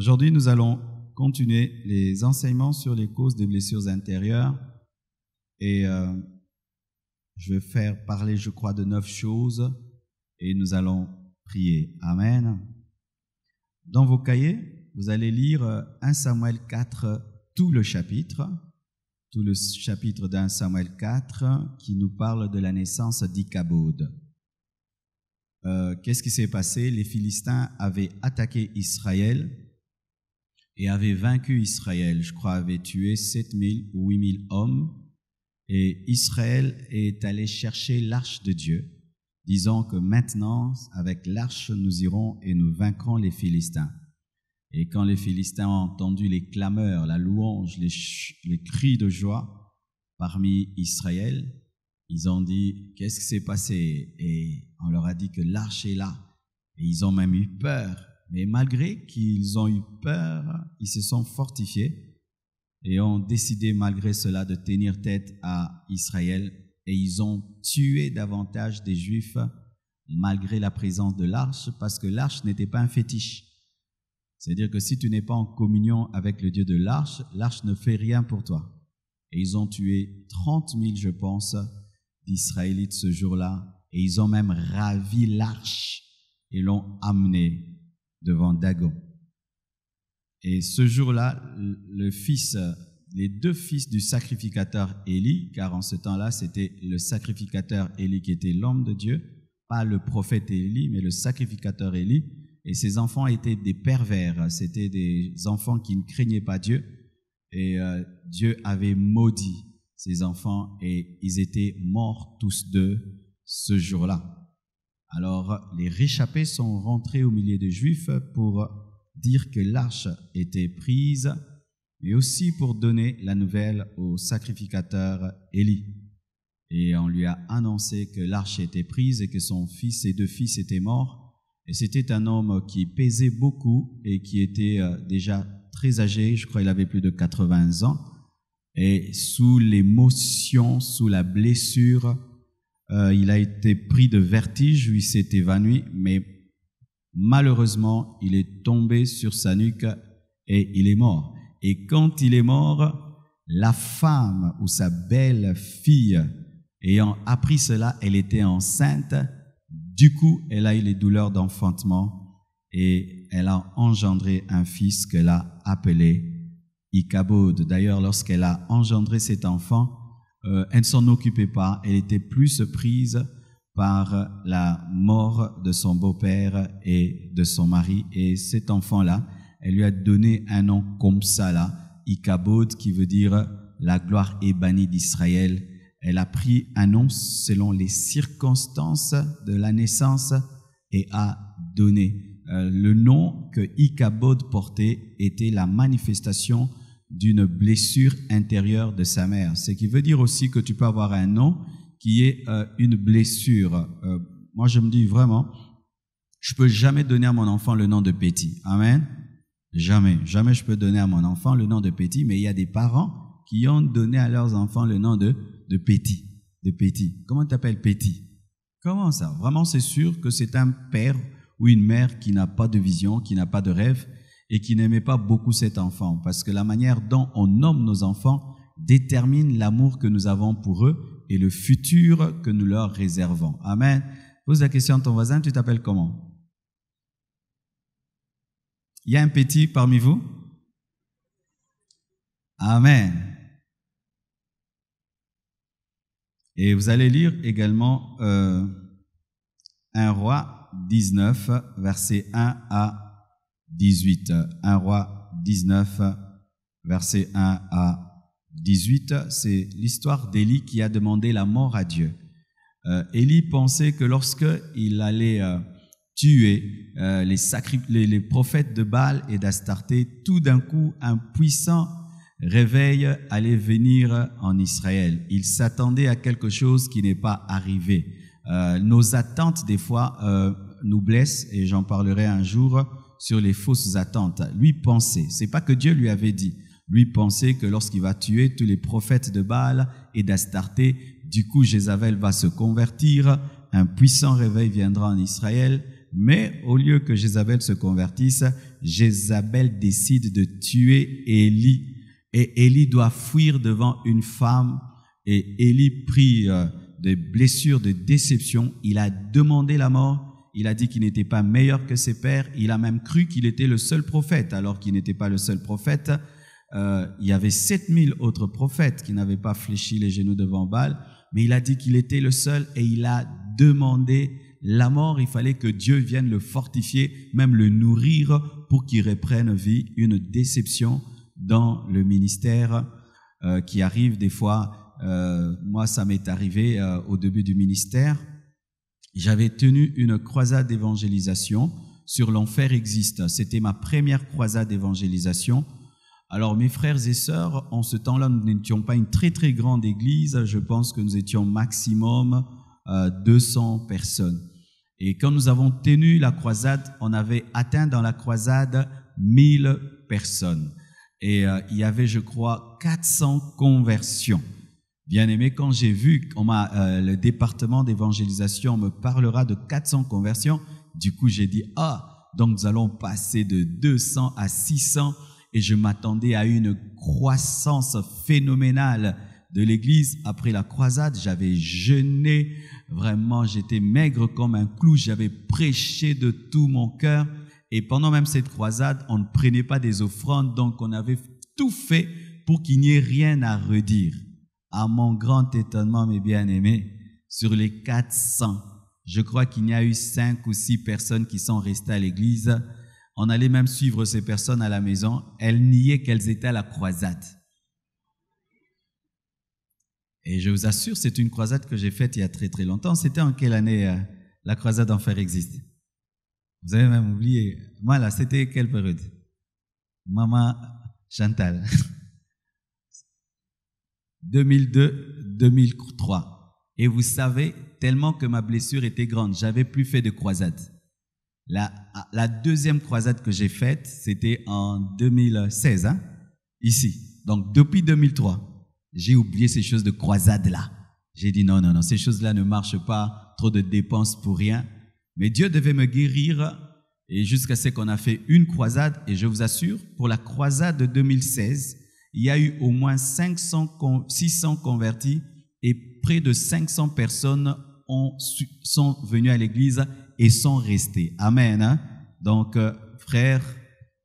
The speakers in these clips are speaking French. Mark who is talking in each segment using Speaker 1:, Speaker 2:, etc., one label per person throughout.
Speaker 1: Aujourd'hui, nous allons continuer les enseignements sur les causes des blessures intérieures et je vais faire parler, je crois, de 9 choses et nous allons prier. Amen. Dans vos cahiers, vous allez lire 1 Samuel 4, tout le chapitre d'1 Samuel 4 qui nous parle de la naissance d'Ichabod. Qu'est-ce qui s'est passé? Les Philistins avaient attaqué Israël et avaient vaincu Israël. Je crois avaient tué 7000 ou 8000 hommes. Et Israël est allé chercher l'arche de Dieu, disant que maintenant, avec l'arche, nous irons et nous vaincrons les Philistins. Et quand les Philistins ont entendu les clameurs, la louange, les cris de joie parmi Israël, ils ont dit, qu'est-ce qui s'est passé? Et on leur a dit que l'arche est là. Et ils ont même eu peur. Mais malgré qu'ils ont eu peur, ils se sont fortifiés et ont décidé malgré cela de tenir tête à Israël. Et ils ont tué davantage des Juifs malgré la présence de l'arche, parce que l'arche n'était pas un fétiche. C'est-à-dire que si tu n'es pas en communion avec le Dieu de l'arche, l'arche ne fait rien pour toi. Et ils ont tué 30 000, je pense, d'Israélites ce jour-là. Et ils ont même ravi l'arche et l'ont amené devant Dagon. Et ce jour-là, les 2 fils du sacrificateur Élie, car en ce temps-là, c'était le sacrificateur Élie qui était l'homme de Dieu, pas le prophète Élie, mais le sacrificateur Élie. Et ces enfants étaient des pervers, c'était des enfants qui ne craignaient pas Dieu. Et Dieu avait maudit ces enfants et ils étaient morts tous deux ce jour-là. Alors, les réchappés sont rentrés au milieu des Juifs pour dire que l'arche était prise, mais aussi pour donner la nouvelle au sacrificateur Élie. Et on lui a annoncé que l'arche était prise et que ses 2 fils étaient morts. Et c'était un homme qui pesait beaucoup et qui était déjà très âgé, je crois qu'il avait plus de 80 ans. Et sous l'émotion, sous la blessure, il a été pris de vertige, il s'est évanoui, mais malheureusement, il est tombé sur sa nuque et il est mort. Et quand il est mort, la femme ou sa belle-fille, ayant appris cela, elle était enceinte. Du coup, elle a eu les douleurs d'enfantement et elle a engendré un fils qu'elle a appelé Ichabod. D'ailleurs, lorsqu'elle a engendré cet enfant, elle ne s'en occupait pas, elle était plus prise par la mort de son beau-père et de son mari. Et cet enfant-là, elle lui a donné un nom comme ça là, Ichabod, qui veut dire la gloire est bannie d'Israël. Elle a pris un nom selon les circonstances de la naissance et a donné. Le nom que Ichabod portait était la manifestation d'une blessure intérieure de sa mère. Ce qui veut dire aussi que tu peux avoir un nom qui est une blessure. Moi, je me dis vraiment, je peux jamais donner à mon enfant le nom de Petit. Amen. Jamais je peux donner à mon enfant le nom de Petit, mais il y a des parents qui ont donné à leurs enfants le nom de Petit. Comment t'appelles Petit? Comment ça? Vraiment, c'est sûr que c'est un père ou une mère qui n'a pas de vision, qui n'a pas de rêve et qui n'aimait pas beaucoup cet enfant, parce que la manière dont on nomme nos enfants détermine l'amour que nous avons pour eux et le futur que nous leur réservons. Amen. Pose la question à ton voisin, tu t'appelles comment? Il y a un petit parmi vous? Amen. Et vous allez lire également 1 Roi 19, versets 1 à 18. 1 Roi 19, versets 1 à 18, c'est l'histoire d'Élie qui a demandé la mort à Dieu. Élie pensait que lorsqu'il allait tuer les prophètes de Baal et d'Astarté, tout d'un coup, un puissant réveil allait venir en Israël. Il s'attendait à quelque chose qui n'est pas arrivé. Nos attentes, des fois, nous blessent, et j'en parlerai un jour sur les fausses attentes. Lui pensait, c'est pas que Dieu lui avait dit, lui pensait que lorsqu'il va tuer tous les prophètes de Baal et d'Astarté, du coup Jézabel va se convertir, un puissant réveil viendra en Israël, Mais au lieu que Jézabel se convertisse, Jézabel décide de tuer Élie. Et Élie doit fuir devant une femme. Et Élie prit des blessures de déception. Il a demandé la mort. Il a dit qu'il n'était pas meilleur que ses pères. Il a même cru qu'il était le seul prophète, alors qu'il n'était pas le seul prophète. Il y avait 7000 autres prophètes qui n'avaient pas fléchi les genoux devant Baal. Mais il a dit qu'il était le seul et il a demandé la mort. Il fallait que Dieu vienne le fortifier, même le nourrir pour qu'il reprenne vie. Une déception dans le ministère qui arrive des fois. Moi, ça m'est arrivé au début du ministère. J'avais tenu une croisade d'évangélisation sur l'enfer existe. C'était ma première croisade d'évangélisation. Alors, mes frères et sœurs, en ce temps-là, nous n'étions pas une très très grande église. Je pense que nous étions maximum 200 personnes. Et quand nous avons tenu la croisade, on avait atteint dans la croisade 1000 personnes. Et il y avait, je crois, 400 conversions. Bien aimé, quand j'ai vu le département d'évangélisation me parlera de 400 conversions, du coup j'ai dit, donc nous allons passer de 200 à 600 et je m'attendais à une croissance phénoménale de l'église. Après la croisade, j'avais jeûné, vraiment j'étais maigre comme un clou, j'avais prêché de tout mon cœur et pendant même cette croisade, on ne prenait pas des offrandes, donc on avait tout fait pour qu'il n'y ait rien à redire. À mon grand étonnement, mes bien-aimés, sur les 400, je crois qu'il y a eu 5 ou 6 personnes qui sont restées à l'église. On allait même suivre ces personnes à la maison. Elles niaient qu'elles étaient à la croisade. Et je vous assure, c'est une croisade que j'ai faite il y a très très longtemps. C'était en quelle année la croisade Enfer existe? Vous avez même oublié. Moi là, c'était quelle période? Maman Chantal. 2002-2003. Et vous savez, tellement que ma blessure était grande, j'avais plus fait de croisade. La deuxième croisade que j'ai faite, c'était en 2016, ici. Donc depuis 2003, j'ai oublié ces choses de croisade-là. J'ai dit non, ces choses-là ne marchent pas, trop de dépenses pour rien. Mais Dieu devait me guérir et jusqu'à ce qu'on a fait une croisade. Et je vous assure, pour la croisade de 2016, il y a eu au moins 600 convertis et près de 500 personnes sont venues à l'église et sont restées. Amen. Donc, frère,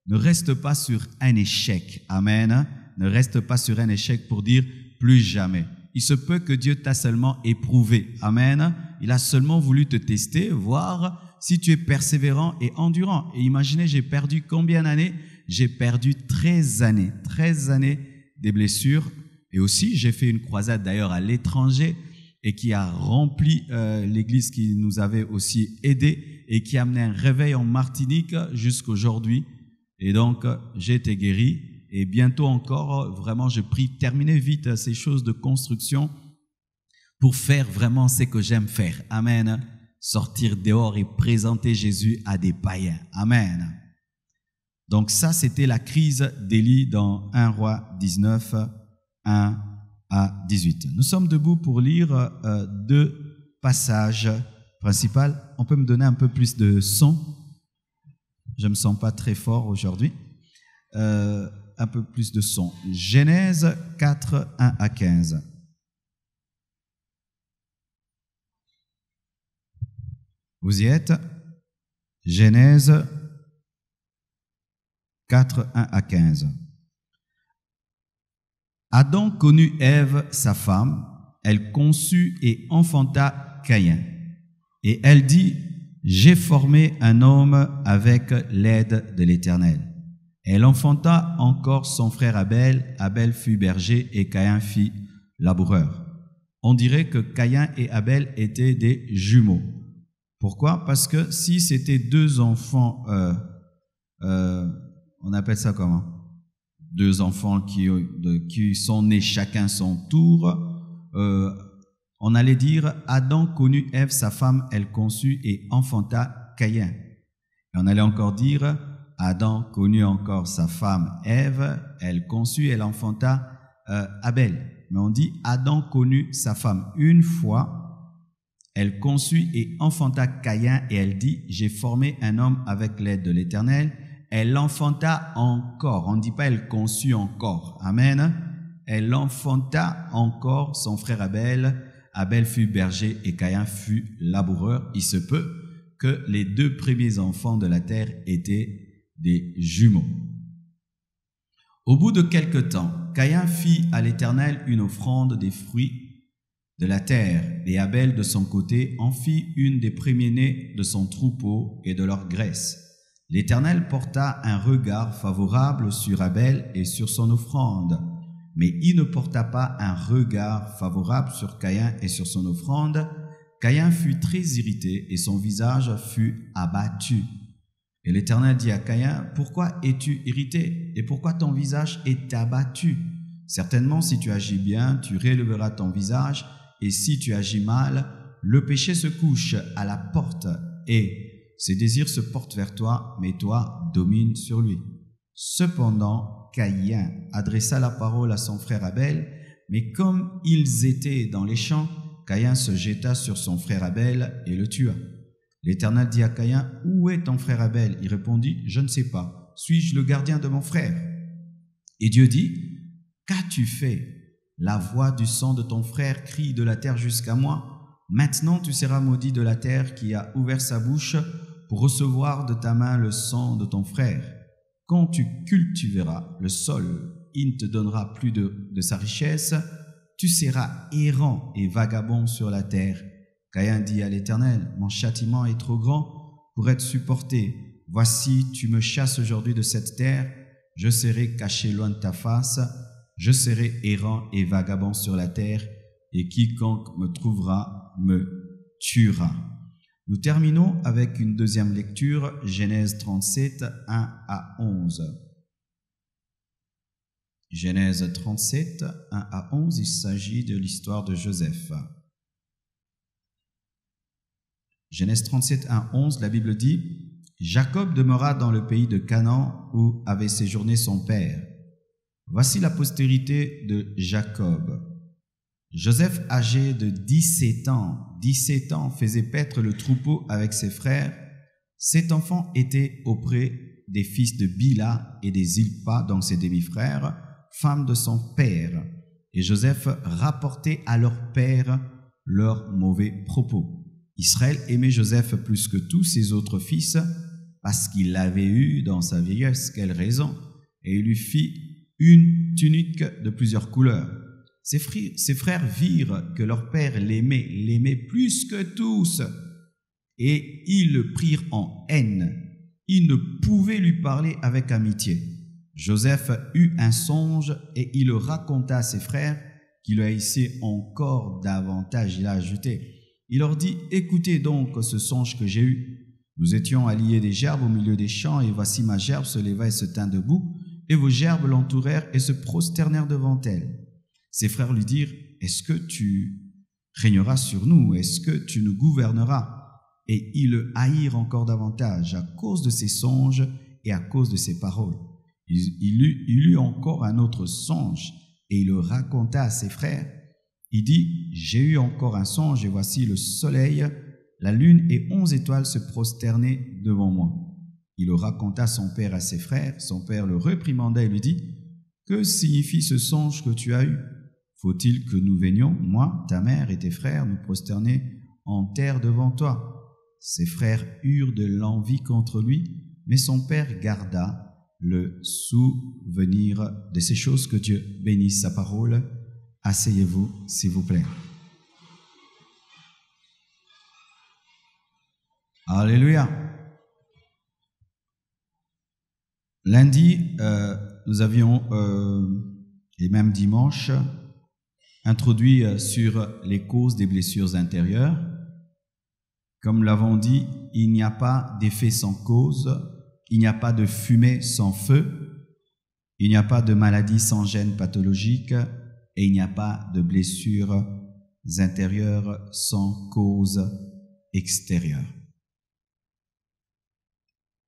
Speaker 1: ne reste pas sur un échec. Amen. Ne reste pas sur un échec pour dire plus jamais. Il se peut que Dieu t'a seulement éprouvé. Amen. Il a seulement voulu te tester, voir si tu es persévérant et endurant. Et imaginez, j'ai perdu combien d'années? J'ai perdu 13 années. 13 années des blessures. Et aussi, j'ai fait une croisade d'ailleurs à l'étranger et qui a rempli l'église qui nous avait aussi aidés et qui a amené un réveil en Martinique jusqu'à aujourd'hui. Et donc, j'ai été guéri. Et bientôt encore, vraiment, je prie, terminez vite ces choses de construction pour faire vraiment ce que j'aime faire. Amen. Sortir dehors et présenter Jésus à des païens. Amen. Donc ça, c'était la crise d'Élie dans 1 Roi 19, 1 à 18. Nous sommes debout pour lire 2 passages principaux. On peut me donner un peu plus de son? Je ne me sens pas très fort aujourd'hui. Un peu plus de son. Genèse 4, 1 à 15. Vous y êtes? Genèse 4, 1 à 15. Adam connut Ève, sa femme, elle conçut et enfanta Caïn. Et elle dit, j'ai formé un homme avec l'aide de l'Éternel. Elle enfanta encore son frère Abel. Abel fut berger et Caïn fit laboureur. On dirait que Caïn et Abel étaient des jumeaux. Pourquoi? Parce que si c'était 2 enfants, on appelle ça comment? 2 enfants qui sont nés chacun son tour, on allait dire Adam connut Ève, sa femme, elle conçut et enfanta Caïn. Et on allait encore dire Adam connut encore sa femme Ève, elle conçut, elle enfanta Abel. Mais on dit Adam connut sa femme une fois Elle conçut et enfanta Caïn, et elle dit, j'ai formé un homme avec l'aide de l'Éternel. Elle l'enfanta encore. On ne dit pas elle conçut encore. Amen. Elle enfanta encore son frère Abel. Abel fut berger et Caïn fut laboureur. Il se peut que les deux premiers enfants de la terre étaient des jumeaux. Au bout de quelque temps, Caïn fit à l'Éternel une offrande des fruits de la terre, et Abel de son côté en fit une des premiers-nés de son troupeau et de leur graisse. L'Éternel porta un regard favorable sur Abel et sur son offrande, mais il ne porta pas un regard favorable sur Caïn et sur son offrande. Caïn fut très irrité et son visage fut abattu. Et l'Éternel dit à Caïn, « Pourquoi es-tu irrité et pourquoi ton visage est abattu? Certainement, si tu agis bien, tu relèveras ton visage, et si tu agis mal, le péché se couche à la porte et ses désirs se portent vers toi, mais toi domines sur lui. » Cependant, Caïn adressa la parole à son frère Abel, mais comme ils étaient dans les champs, Caïn se jeta sur son frère Abel et le tua. L'Éternel dit à Caïn, « Où est ton frère Abel ?» Il répondit, « Je ne sais pas. Suis-je le gardien de mon frère ?» Et Dieu dit, « Qu'as-tu fait ? La voix du sang de ton frère crie de la terre jusqu'à moi. Maintenant tu seras maudit de la terre qui a ouvert sa bouche pour recevoir de ta main le sang de ton frère. Quand tu cultiveras le sol, il ne te donnera plus de sa richesse. Tu seras errant et vagabond sur la terre. » Caïn dit à l'Éternel, « Mon châtiment est trop grand pour être supporté. Voici, tu me chasses aujourd'hui de cette terre. Je serai caché loin de ta face. Je serai errant et vagabond sur la terre, et quiconque me trouvera me tuera. » Nous terminons avec une deuxième lecture, Genèse 37, 1 à 11. Genèse 37, 1 à 11, il s'agit de l'histoire de Joseph. Genèse 37, 1 à 11, la Bible dit, « Jacob demeura dans le pays de Canaan où avait séjourné son père. Voici la postérité de Jacob. Joseph, âgé de 17 ans, faisait paître le troupeau avec ses frères. Cet enfant était auprès des fils de Bila et des Zilpa, donc ses demi-frères, femmes de son père. Et Joseph rapportait à leur père leurs mauvais propos. Israël aimait Joseph plus que tous ses autres fils, parce qu'il l'avait eu dans sa vieillesse. Quelle raison? Et il lui fit une tunique de plusieurs couleurs. Ses frères virent que leur père l'aimait plus que tous, et ils le prirent en haine. Ils ne pouvaient lui parler avec amitié. Joseph eut un songe, et il le raconta à ses frères, qui le haïssaient encore davantage. Il a ajouté, il leur dit, « Écoutez donc ce songe que j'ai eu. Nous étions à lier des gerbes au milieu des champs, et voici ma gerbe se leva et se tint debout, et vos gerbes l'entourèrent et se prosternèrent devant elle. » Ses frères lui dirent, « Est-ce que tu régneras sur nous? Est-ce que tu nous gouverneras ?» Et ils le haïrent encore davantage à cause de ses songes et à cause de ses paroles. Il eut encore un autre songe, et il le raconta à ses frères. Il dit, « J'ai eu encore un songe, et voici le soleil, la lune et 11 étoiles se prosternaient devant moi. » Il le raconta à son père, à ses frères. Son père le réprimanda et lui dit, « Que signifie ce songe que tu as eu? Faut-il que nous venions, moi, ta mère et tes frères, nous prosterner en terre devant toi? » Ses frères eurent de l'envie contre lui, mais son père garda le souvenir de ces choses. Que Dieu bénisse sa parole. Asseyez-vous, s'il vous plaît. Alléluia. Lundi, nous avions, et même dimanche, introduit sur les causes des blessures intérieures. Comme l'avons dit, il n'y a pas d'effet sans cause, il n'y a pas de fumée sans feu, il n'y a pas de maladie sans gène pathologique, et il n'y a pas de blessures intérieures sans cause extérieure.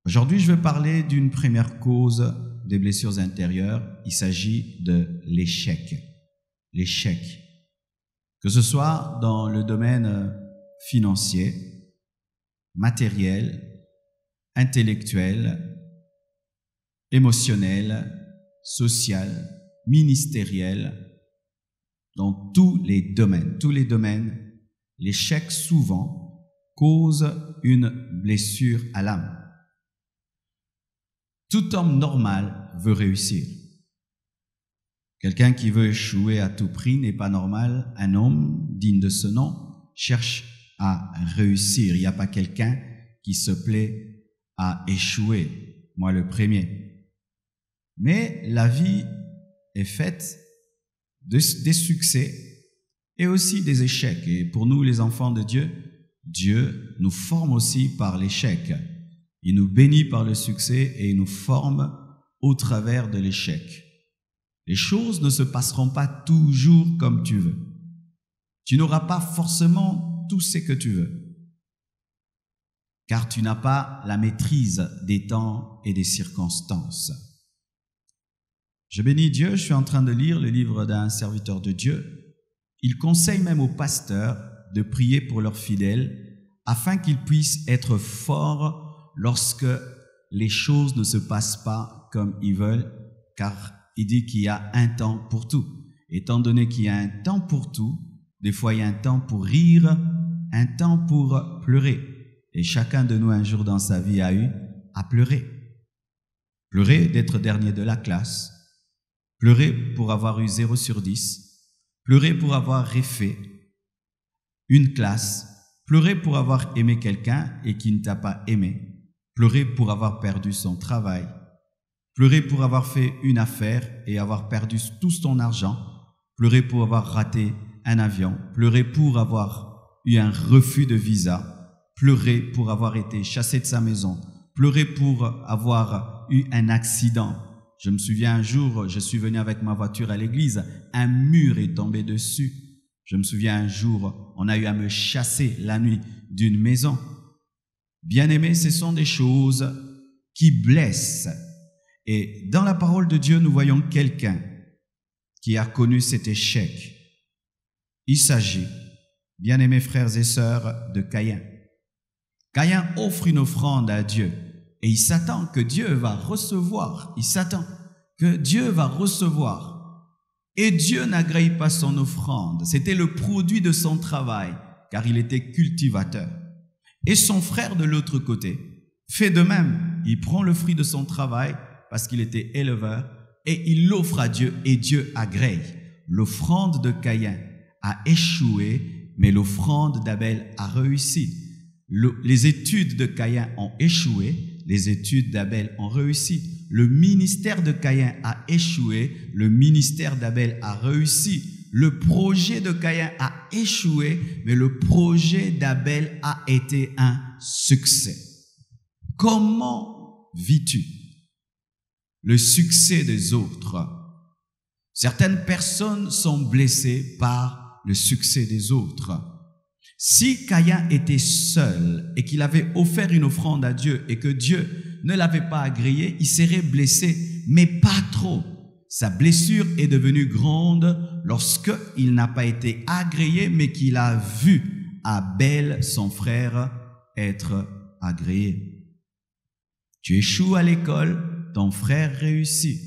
Speaker 1: Aujourd'hui, je vais parler d'une première cause des blessures intérieures. Il s'agit de l'échec. L'échec. Que ce soit dans le domaine financier, matériel, intellectuel, émotionnel, social, ministériel, dans tous les domaines, l'échec souvent cause une blessure à l'âme. Tout homme normal veut réussir. Quelqu'un qui veut échouer à tout prix n'est pas normal. Un homme digne de ce nom cherche à réussir. Il n'y a pas quelqu'un qui se plaît à échouer. Moi, le premier. Mais la vie est faite des succès et aussi des échecs. Et pour nous, les enfants de Dieu, Dieu nous forme aussi par l'échec. Il nous bénit par le succès et il nous forme au travers de l'échec. Les choses ne se passeront pas toujours comme tu veux. Tu n'auras pas forcément tout ce que tu veux, car tu n'as pas la maîtrise des temps et des circonstances. Je bénis Dieu, je suis en train de lire le livre d'un serviteur de Dieu. Il conseille même aux pasteurs de prier pour leurs fidèles afin qu'ils puissent être forts lorsque les choses ne se passent pas comme ils veulent, car il dit qu'il y a un temps pour tout. Étant donné qu'il y a un temps pour tout, des fois il y a un temps pour rire, un temps pour pleurer. Et chacun de nous un jour dans sa vie a eu à pleurer. Pleurer d'être dernier de la classe, pleurer pour avoir eu 0 sur 10, pleurer pour avoir refait une classe, pleurer pour avoir aimé quelqu'un et qui ne t'a pas aimé, pleurer pour avoir perdu son travail, pleurer pour avoir fait une affaire et avoir perdu tout ton argent, pleurer pour avoir raté un avion, pleurer pour avoir eu un refus de visa, pleurer pour avoir été chassé de sa maison, pleurer pour avoir eu un accident. Je me souviens un jour, je suis venu avec ma voiture à l'église, un mur est tombé dessus. Je me souviens un jour, on a eu à me chasser la nuit d'une maison. Bien-aimés, ce sont des choses qui blessent. Et dans la parole de Dieu, nous voyons quelqu'un qui a connu cet échec. Il s'agit, bien-aimés frères et sœurs, de Caïn. Caïn offre une offrande à Dieu et il s'attend que Dieu va recevoir. Il s'attend que Dieu va recevoir. Et Dieu n'agrée pas son offrande. C'était le produit de son travail, car il était cultivateur. Et son frère de l'autre côté fait de même. Il prend le fruit de son travail parce qu'il était éleveur et il l'offre à Dieu et Dieu agrée. L'offrande de Caïn a échoué, mais l'offrande d'Abel a réussi. Les études de Caïn ont échoué, les études d'Abel ont réussi. Le ministère de Caïn a échoué, le ministère d'Abel a réussi. Le projet de Caïn a échoué, mais le projet d'Abel a été un succès. Comment vis-tu le succès des autres? Certaines personnes sont blessées par le succès des autres. Si Caïn était seul et qu'il avait offert une offrande à Dieu et que Dieu ne l'avait pas agréé, il serait blessé, mais pas trop. Sa blessure est devenue grande lorsqu'il n'a pas été agréé, mais qu'il a vu Abel, son frère, être agréé. Tu échoues à l'école, ton frère réussit.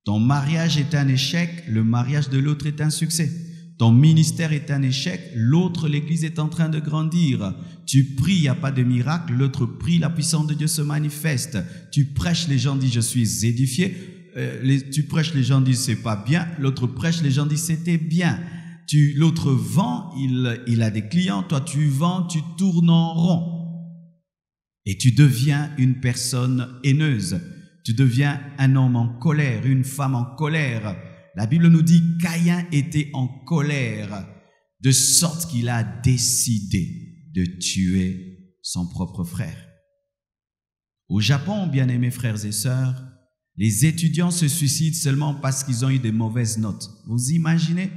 Speaker 1: Ton mariage est un échec, le mariage de l'autre est un succès. Ton ministère est un échec, l'autre, l'église est en train de grandir. Tu pries, il n'y a pas de miracle, l'autre prie, la puissance de Dieu se manifeste. Tu prêches, les gens disent je suis édifié. Tu prêches, les gens disent c'est pas bien. L'autre prêche, les gens disent c'était bien. L'autre vend, il a des clients, toi tu vends, tu tournes en rond. Et tu deviens une personne haineuse. Tu deviens un homme en colère, une femme en colère. La Bible nous dit Caïn était en colère, de sorte qu'il a décidé de tuer son propre frère. Au Japon, bien-aimés frères et sœurs, les étudiants se suicident seulement parce qu'ils ont eu des mauvaises notes. Vous imaginez?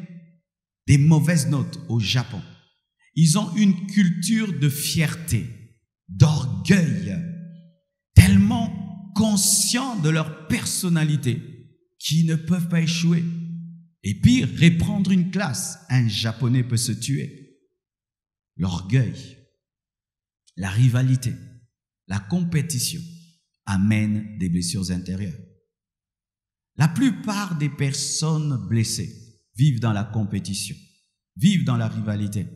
Speaker 1: Des mauvaises notes au Japon. Ils ont une culture de fierté, d'orgueil, tellement conscients de leur personnalité qu'ils ne peuvent pas échouer. Et pire, reprendre une classe, un Japonais peut se tuer. l'orgueil, la rivalité, la compétition amènent des blessures intérieures. La plupart des personnes blessées vivent dans la compétition, vivent dans la rivalité.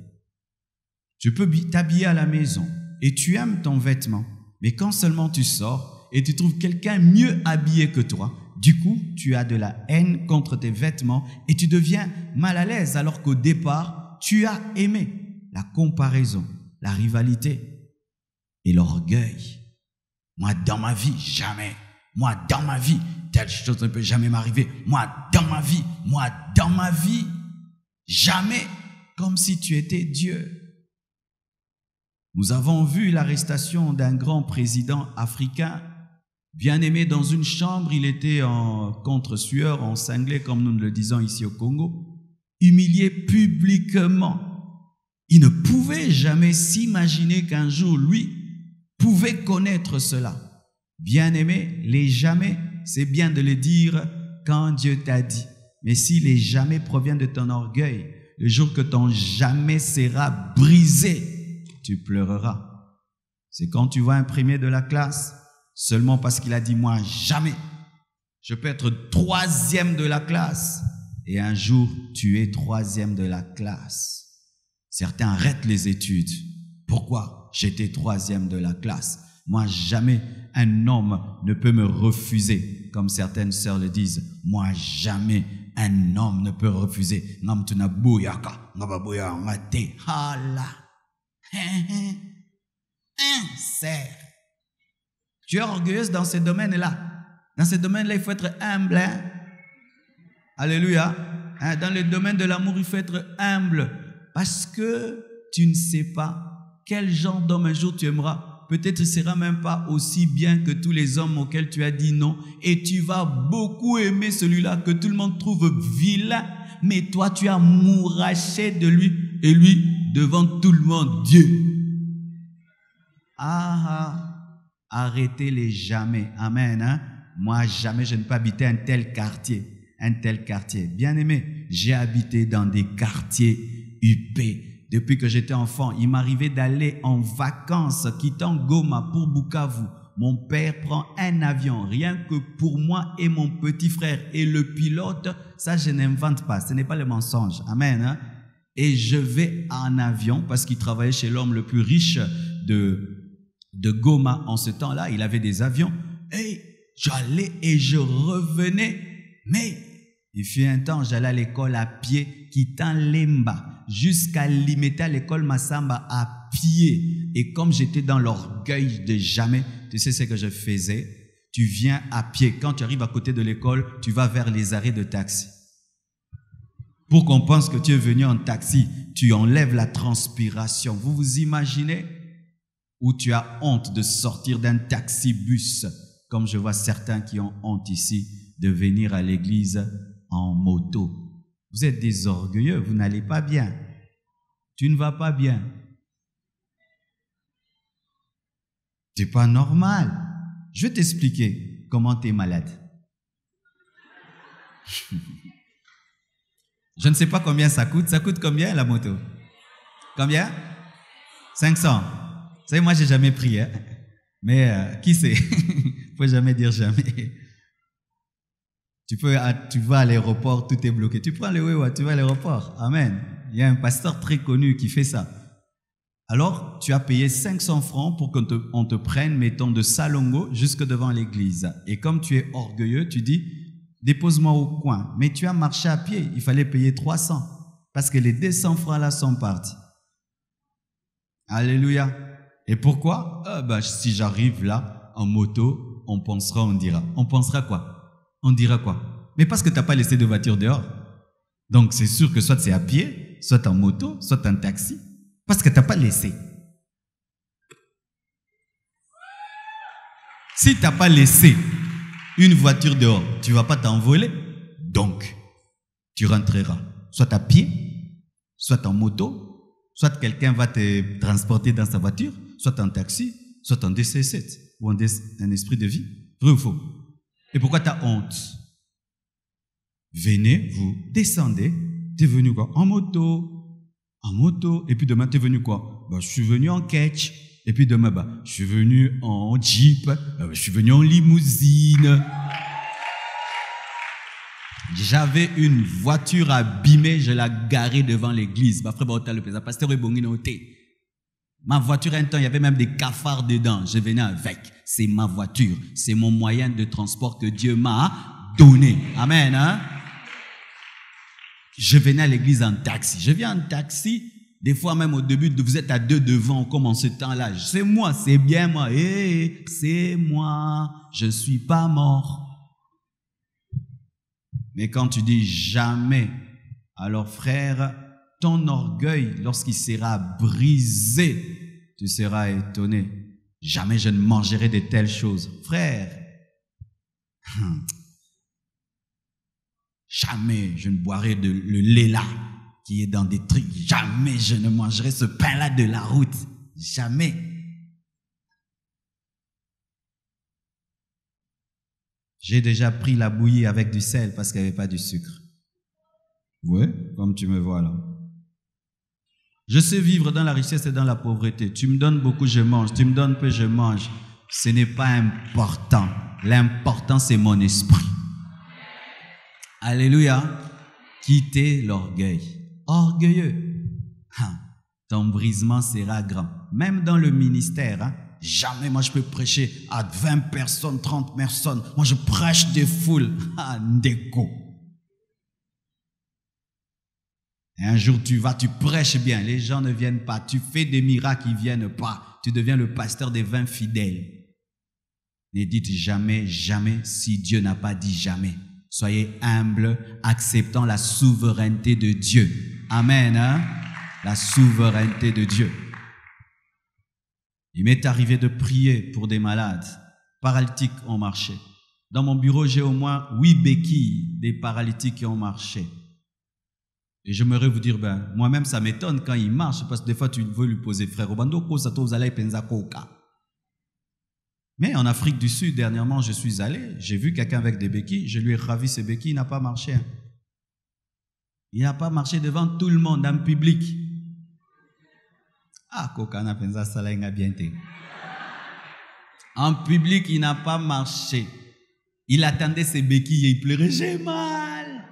Speaker 1: Tu peux t'habiller à la maison et tu aimes ton vêtement, mais quand seulement tu sors et tu trouves quelqu'un mieux habillé que toi, du coup, tu as de la haine contre tes vêtements et tu deviens mal à l'aise alors qu'au départ, tu as aimé la comparaison, la rivalité et l'orgueil. Moi, dans ma vie, jamais. Moi, dans ma vie, telle chose ne peut jamais m'arriver. Moi, dans ma vie, jamais. Comme si tu étais Dieu. Nous avons vu l'arrestation d'un grand président africain, bien aimé dans une chambre. Il était en contre-sueur, en cinglé, comme nous le disons ici au Congo, humilié publiquement. Il ne pouvait jamais s'imaginer qu'un jour, lui, pouvait connaître cela. Bien aimé, les jamais, c'est bien de le dire quand Dieu t'a dit. Mais si les jamais proviennent de ton orgueil, le jour que ton jamais sera brisé, tu pleureras. C'est quand tu vois un premier de la classe, seulement parce qu'il a dit, moi, jamais. Je peux être troisième de la classe. Et un jour, tu es troisième de la classe. Certains arrêtent les études. Pourquoi? J'étais troisième de la classe. Moi, jamais un homme ne peut me refuser, comme certaines sœurs le disent. Moi, jamais un homme ne peut refuser. Serre. Tu es orgueilleuse dans ces domaines-là. Dans ces domaines-là, il faut être humble. Hein? Alléluia. Hein? Dans le domaine de l'amour, il faut être humble. Parce que tu ne sais pas quel genre d'homme un jour tu aimeras. Peut-être il ne sera même pas aussi bien que tous les hommes auxquels tu as dit non. Et tu vas beaucoup aimer celui-là que tout le monde trouve vilain. Mais toi, tu as mouraché de lui. Et lui, devant tout le monde, Dieu. Arrêtez les jamais. Amen. Hein? Moi, jamais je ne peux habiter un tel quartier. Un tel quartier. Bien aimé, j'ai habité dans des quartiers huppés. Depuis que j'étais enfant, il m'arrivait d'aller en vacances, quittant Goma pour Bukavu. Mon père prend un avion, rien que pour moi et mon petit frère. Et le pilote, ça je n'invente pas, ce n'est pas le mensonge. Amen. Hein? Et je vais en avion, parce qu'il travaillait chez l'homme le plus riche de Goma en ce temps-là. Il avait des avions. Et j'allais et je revenais. Mais il fut un temps, j'allais à l'école à pied, quittant Lemba jusqu'à Limeta, l'école Massamba à pied. Et comme j'étais dans l'orgueil de jamais, tu sais ce que je faisais? Tu viens à pied. Quand tu arrives à côté de l'école, tu vas vers les arrêts de taxi. Pour qu'on pense que tu es venu en taxi, tu enlèves la transpiration. Vous vous imaginez? Ou tu as honte de sortir d'un taxi-bus, comme je vois certains qui ont honte ici de venir à l'église en moto. Vous êtes des orgueilleux, vous n'allez pas bien. Tu ne vas pas bien. C'est pas normal. Je vais t'expliquer comment tu es malade. Je ne sais pas combien ça coûte. Ça coûte combien la moto? Combien? 500. Vous savez, moi, j'ai jamais pris. Hein? Mais qui sait? Faut jamais dire jamais. Tu vas à l'aéroport, tout est bloqué. Tu prends le Wewa, tu vas à l'aéroport. Amen. Il y a un pasteur très connu qui fait ça. Alors, tu as payé 500 francs pour qu'on te prenne, mettons, de Salongo jusque devant l'église. Et comme tu es orgueilleux, tu dis, dépose-moi au coin. Mais tu as marché à pied, il fallait payer 300. Parce que les 200 francs là sont partis. Alléluia. Et pourquoi? Si j'arrive là, en moto, on pensera, on dira. On pensera quoi? On dira quoi? Mais parce que tu n'as pas laissé de voiture dehors. Donc, c'est sûr que soit c'est à pied, soit en moto, soit en taxi. Parce que tu n'as pas laissé. Si tu n'as pas laissé une voiture dehors, tu ne vas pas t'envoler. Donc, tu rentreras soit à pied, soit en moto, soit quelqu'un va te transporter dans sa voiture, soit en taxi, soit en DC7 ou un esprit de vie. Vrai ou faux? Et pourquoi tu as honte? Venez, vous descendez, tu es venu quoi? En moto. en moto. Et puis demain, tu es venu quoi? Je suis venu en ketch. Et puis demain, je suis venu en jeep. Je suis venu en limousine. J'avais une voiture abîmée, je l'ai garée devant l'église. Pasteur ma voiture, un temps, il y avait même des cafards dedans. Je venais avec. C'est ma voiture. C'est mon moyen de transport que Dieu m'a donné. Amen. Hein? Je venais à l'église en taxi. Je viens en taxi. Des fois, même au début, vous êtes à deux devant, comme en ce temps-là. C'est moi, c'est bien moi. C'est moi. Je ne suis pas mort. Mais quand tu dis jamais, alors frère, ton orgueil, lorsqu'il sera brisé, tu seras étonné. Jamais je ne mangerai de telles choses. Frère, jamais je ne boirai le lait là, qui est dans des trucs. Jamais je ne mangerai ce pain-là de la route. Jamais. J'ai déjà pris la bouillie avec du sel parce qu'il n'y avait pas du sucre. Oui, comme tu me vois là. Je sais vivre dans la richesse et dans la pauvreté. Tu me donnes beaucoup, je mange. Tu me donnes peu, je mange. Ce n'est pas important. L'important, c'est mon esprit. Alléluia. Quittez l'orgueil. Orgueilleux. Ton brisement sera grand. Même dans le ministère, jamais moi je peux prêcher à 20 personnes, 30 personnes. Moi je prêche des foules. Ndeko. Et un jour tu prêches bien. Les gens ne viennent pas. Tu fais des miracles, ils ne viennent pas. Tu deviens le pasteur des 20 fidèles. Ne dites jamais, jamais si Dieu n'a pas dit jamais. Soyez humble, acceptant la souveraineté de Dieu. Amen. Hein? La souveraineté de Dieu. Il m'est arrivé de prier pour des malades. Paralytiques ont marché. Dans mon bureau, j'ai au moins 8 béquilles des paralytiques qui ont marché. Et j'aimerais vous dire, moi-même, ça m'étonne quand il marche, parce que des fois, tu veux lui poser, frère, mais en Afrique du Sud, dernièrement, je suis allé, j'ai vu quelqu'un avec des béquilles, je lui ai ravi ses béquilles, il n'a pas marché. Il n'a pas marché devant tout le monde, en public. En public, il n'a pas marché. Il attendait ses béquilles et il pleurait, j'ai mal.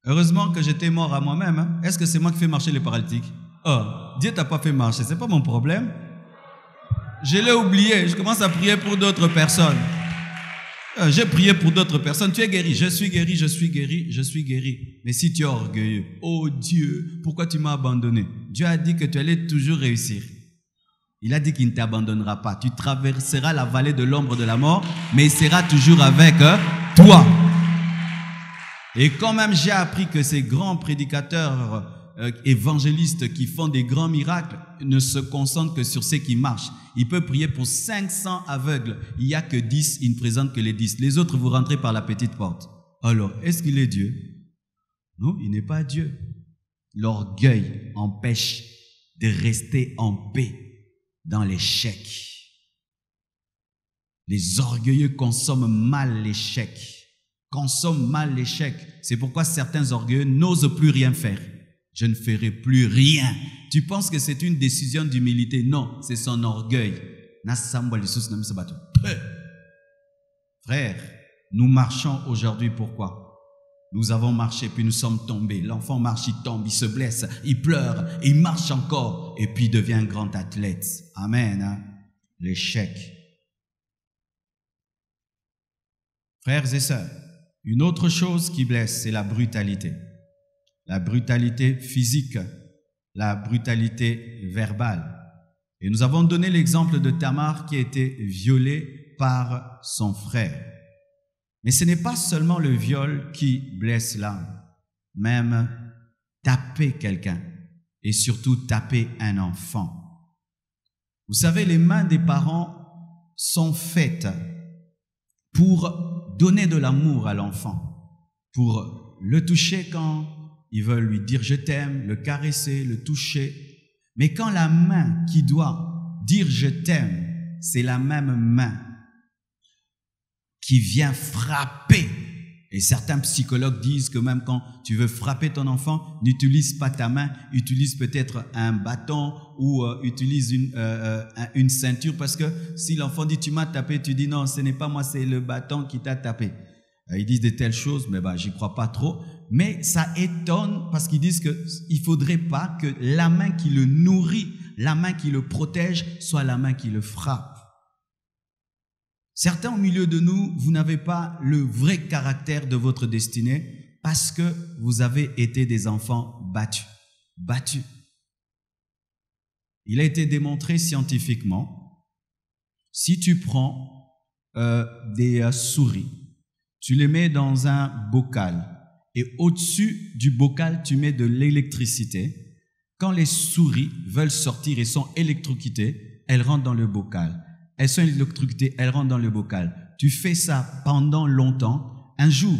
Speaker 1: Heureusement que j'étais mort à moi-même. Hein. Est-ce que c'est moi qui fais marcher les paralytiques? Dieu t'a pas fait marcher, c'est pas mon problème. Je l'ai oublié, je commence à prier pour d'autres personnes. J'ai prié pour d'autres personnes, tu es guéri, je suis guéri, je suis guéri, je suis guéri. Mais si tu es orgueilleux, oh Dieu, pourquoi tu m'as abandonné? Dieu a dit que tu allais toujours réussir. Il a dit qu'il ne t'abandonnera pas. Tu traverseras la vallée de l'ombre de la mort, mais il sera toujours avec toi. Et quand même j'ai appris que ces grands prédicateurs évangélistes qui font des grands miracles ne se concentrent que sur ceux qui marchent. Il peut prier pour 500 aveugles. Il n'y a que 10, il ne présente que les 10. Les autres, vous rentrez par la petite porte. Alors, est-ce qu'il est Dieu? Non, il n'est pas Dieu. L'orgueil empêche de rester en paix dans l'échec. Les orgueilleux consomment mal l'échec. C'est pourquoi certains orgueilleux n'osent plus rien faire. Je ne ferai plus rien. Tu penses que c'est une décision d'humilité? Non, c'est son orgueil. Frère, nous marchons aujourd'hui, pourquoi? Nous avons marché, puis nous sommes tombés. L'enfant marche, il tombe, il se blesse, il pleure, il marche encore, et puis il devient un grand athlète. Amen. Hein? L'échec. Frères et sœurs, une autre chose qui blesse, c'est la brutalité. La brutalité physique, la brutalité verbale. Et nous avons donné l'exemple de Tamar qui a été violée par son frère. Mais ce n'est pas seulement le viol qui blesse l'âme, même taper quelqu'un et surtout taper un enfant. Vous savez, les mains des parents sont faites pour donner de l'amour à l'enfant, pour le toucher quand ils veulent lui dire je t'aime, le caresser, le toucher. Mais quand la main qui doit dire je t'aime, c'est la même main qui vient frapper Et certains psychologues disent que même quand tu veux frapper ton enfant, n'utilise pas ta main, utilise peut-être un bâton ou utilise une ceinture, parce que si l'enfant dit tu m'as tapé, tu dis non, ce n'est pas moi, c'est le bâton qui t'a tapé. Ils disent de telles choses, mais j'y crois pas trop. Mais ça étonne parce qu'ils disent qu'il faudrait pas que la main qui le nourrit, la main qui le protège, soit la main qui le frappe. Certains au milieu de nous, vous n'avez pas le vrai caractère de votre destinée parce que vous avez été des enfants battus. Battus. Il a été démontré scientifiquement, si tu prends des souris, tu les mets dans un bocal et au-dessus du bocal, tu mets de l'électricité. Quand les souris veulent sortir et sont électrocutées, elles rentrent dans le bocal. Elles sont électrocutées, elles rentrent dans le bocal. Tu fais ça pendant longtemps. Un jour,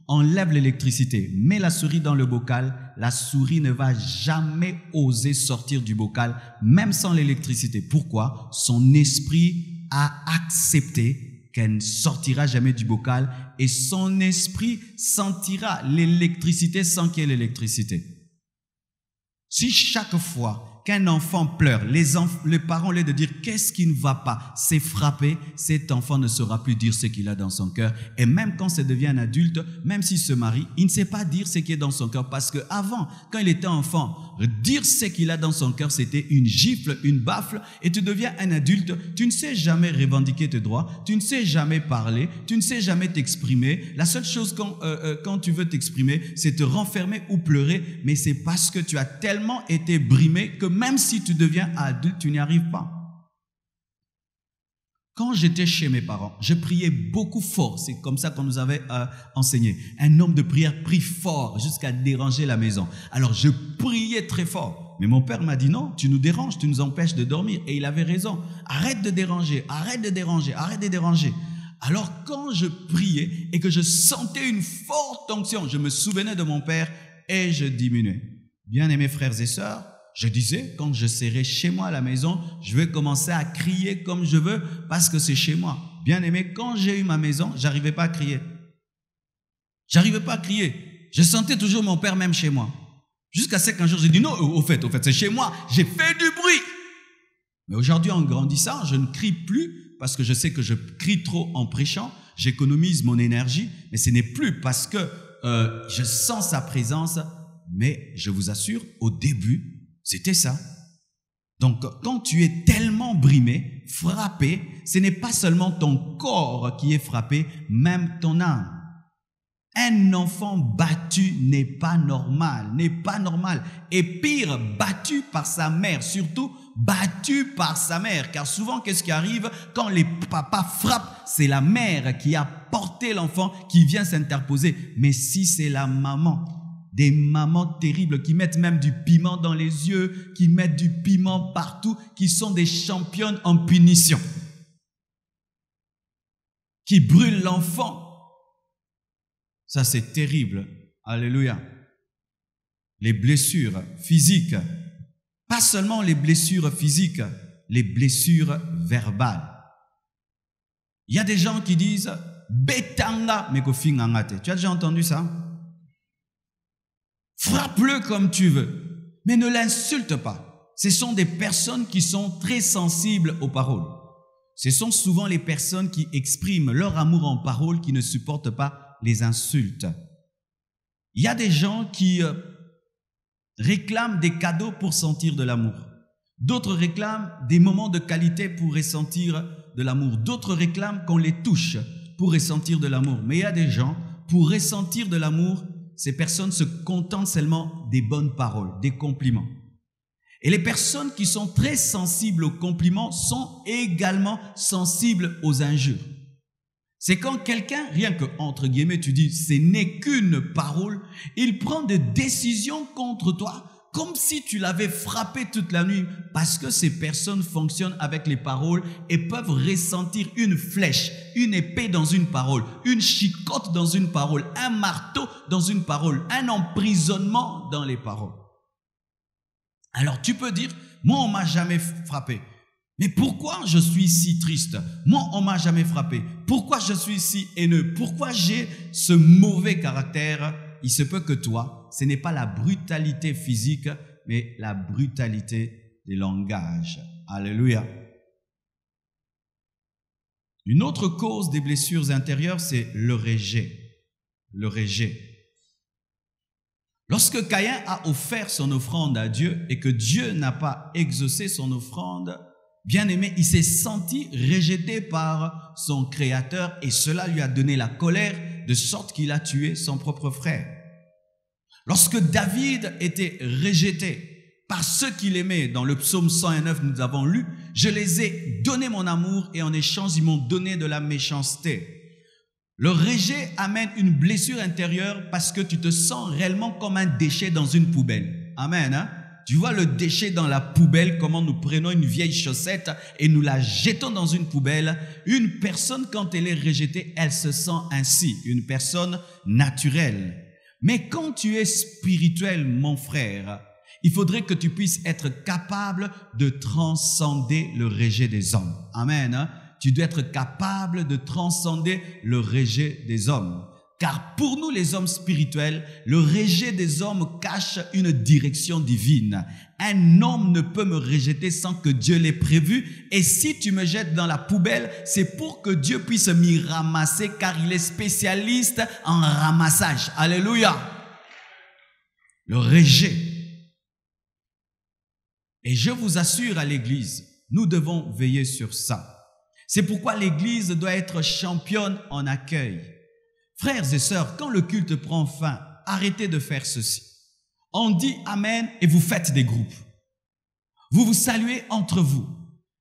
Speaker 1: enlève l'électricité, mets la souris dans le bocal. La souris ne va jamais oser sortir du bocal, même sans l'électricité. Pourquoi? Son esprit a accepté qu'elle ne sortira jamais du bocal et son esprit sentira l'électricité sans qu'il y ait l'électricité. Si chaque fois qu'un enfant pleure, les parents, au lieu de dire qu'est-ce qui ne va pas, c'est frapper, cet enfant ne saura plus dire ce qu'il a dans son cœur. Et même quand ça devient un adulte, même s'il se marie, il ne sait pas dire ce qui est dans son cœur. Parce qu'avant, quand il était enfant, dire ce qu'il a dans son cœur, c'était une gifle, une baffle. Et tu deviens un adulte, tu ne sais jamais revendiquer tes droits, tu ne sais jamais parler, tu ne sais jamais t'exprimer. La seule chose quand tu veux t'exprimer, c'est te renfermer ou pleurer. Mais c'est parce que tu as tellement été brimé que même si tu deviens adulte, tu n'y arrives pas. Quand j'étais chez mes parents, je priais beaucoup fort. C'est comme ça qu'on nous avait enseigné. Un homme de prière prie fort jusqu'à déranger la maison. Alors je priais très fort. Mais mon père m'a dit non, tu nous déranges, tu nous empêches de dormir. Et il avait raison. Arrête de déranger, arrête de déranger, arrête de déranger. Alors quand je priais et que je sentais une forte onction, je me souvenais de mon père et je diminuais. Bien-aimés frères et sœurs, je disais, quand je serai chez moi à la maison, je vais commencer à crier comme je veux parce que c'est chez moi. Bien aimé, quand j'ai eu ma maison, j'arrivais pas à crier. J'arrivais pas à crier. Je sentais toujours mon père même chez moi. Jusqu'à ce qu'un jour, j'ai dit non, au fait, c'est chez moi. J'ai fait du bruit. Mais aujourd'hui, en grandissant, je ne crie plus parce que je sais que je crie trop en prêchant. J'économise mon énergie, mais ce n'est plus parce que je sens sa présence. Mais je vous assure, au début, c'était ça. Donc, quand tu es tellement brimé, frappé, ce n'est pas seulement ton corps qui est frappé, même ton âme. Un enfant battu n'est pas normal, Et pire, battu par sa mère, surtout battu par sa mère. Car souvent, qu'est-ce qui arrive quand les papas frappent? C'est la mère qui a porté l'enfant qui vient s'interposer. Mais si c'est la maman, des mamans terribles qui mettent même du piment dans les yeux, qui mettent du piment partout, qui sont des championnes en punition, qui brûlent l'enfant. Ça, c'est terrible. Alléluia. Les blessures physiques, pas seulement les blessures physiques, les blessures verbales. Il y a des gens qui disent « Betanga mekofingangate ». Tu as déjà entendu ça? Frappe-le comme tu veux, mais ne l'insulte pas. Ce sont des personnes qui sont très sensibles aux paroles. Ce sont souvent les personnes qui expriment leur amour en paroles qui ne supportent pas les insultes. Il y a des gens qui réclament des cadeaux pour sentir de l'amour. D'autres réclament des moments de qualité pour ressentir de l'amour. D'autres réclament qu'on les touche pour ressentir de l'amour. Mais il y a des gens, pour ressentir de l'amour, ces personnes se contentent seulement des bonnes paroles, des compliments. Et les personnes qui sont très sensibles aux compliments sont également sensibles aux injures. C'est quand quelqu'un, rien que entre guillemets, tu dis ce n'est qu'une parole, il prend des décisions contre toi comme si tu l'avais frappé toute la nuit, parce que ces personnes fonctionnent avec les paroles et peuvent ressentir une flèche, une épée dans une parole, une chicotte dans une parole, un marteau dans une parole, un emprisonnement dans les paroles. Alors tu peux dire, moi on m'a jamais frappé. Mais pourquoi je suis si triste? Moi, on m'a jamais frappé. Pourquoi je suis si haineux? Pourquoi j'ai ce mauvais caractère? Il se peut que toi, ce n'est pas la brutalité physique, mais la brutalité des langages. Alléluia. Une autre cause des blessures intérieures, c'est le rejet. Le rejet. Lorsque Caïn a offert son offrande à Dieu et que Dieu n'a pas exaucé son offrande, bien-aimé, il s'est senti rejeté par son Créateur et cela lui a donné la colère de sorte qu'il a tué son propre frère. Lorsque David était rejeté par ceux qu'il aimait, dans le psaume 109, nous avons lu, « Je les ai donné mon amour et en échange, ils m'ont donné de la méchanceté. » Le rejet amène une blessure intérieure parce que tu te sens réellement comme un déchet dans une poubelle. Amen. Hein? Tu vois le déchet dans la poubelle, comment nous prenons une vieille chaussette et nous la jetons dans une poubelle. Une personne, quand elle est rejetée, elle se sent ainsi, une personne naturelle. Mais quand tu es spirituel, mon frère, il faudrait que tu puisses être capable de transcender le rejet des hommes. Amen. Hein? Tu dois être capable de transcender le rejet des hommes. Car pour nous les hommes spirituels, le rejet des hommes cache une direction divine. Un homme ne peut me rejeter sans que Dieu l'ait prévu. Et si tu me jettes dans la poubelle, c'est pour que Dieu puisse m'y ramasser car il est spécialiste en ramassage. Alléluia. Le rejet. Et je vous assure à l'église, nous devons veiller sur ça. C'est pourquoi l'église doit être championne en accueil. Frères et sœurs, quand le culte prend fin, arrêtez de faire ceci. On dit Amen et vous faites des groupes. Vous vous saluez entre vous.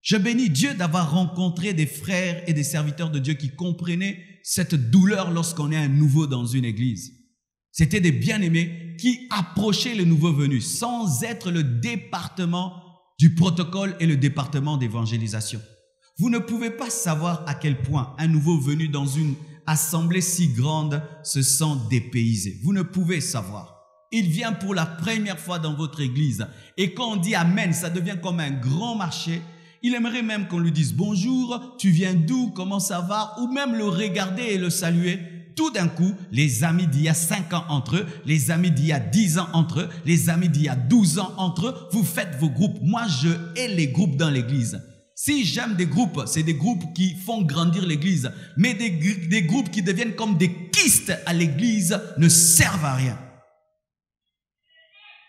Speaker 1: Je bénis Dieu d'avoir rencontré des frères et des serviteurs de Dieu qui comprenaient cette douleur lorsqu'on est un nouveau dans une église. C'était des bien-aimés qui approchaient les nouveaux venus sans être le département du protocole et le département d'évangélisation. Vous ne pouvez pas savoir à quel point un nouveau venu dans une assemblée si grande se sent dépaysé. Vous ne pouvez savoir. Il vient pour la première fois dans votre église et quand on dit Amen, ça devient comme un grand marché. Il aimerait même qu'on lui dise bonjour, tu viens d'où, comment ça va, ou même le regarder et le saluer. Tout d'un coup, les amis d'il y a 5 ans entre eux, les amis d'il y a 10 ans entre eux, les amis d'il y a 12 ans entre eux, vous faites vos groupes. Moi, je hais les groupes dans l'église. Si j'aime des groupes, c'est des groupes qui font grandir l'église. Mais des groupes qui deviennent comme des kystes à l'église ne servent à rien.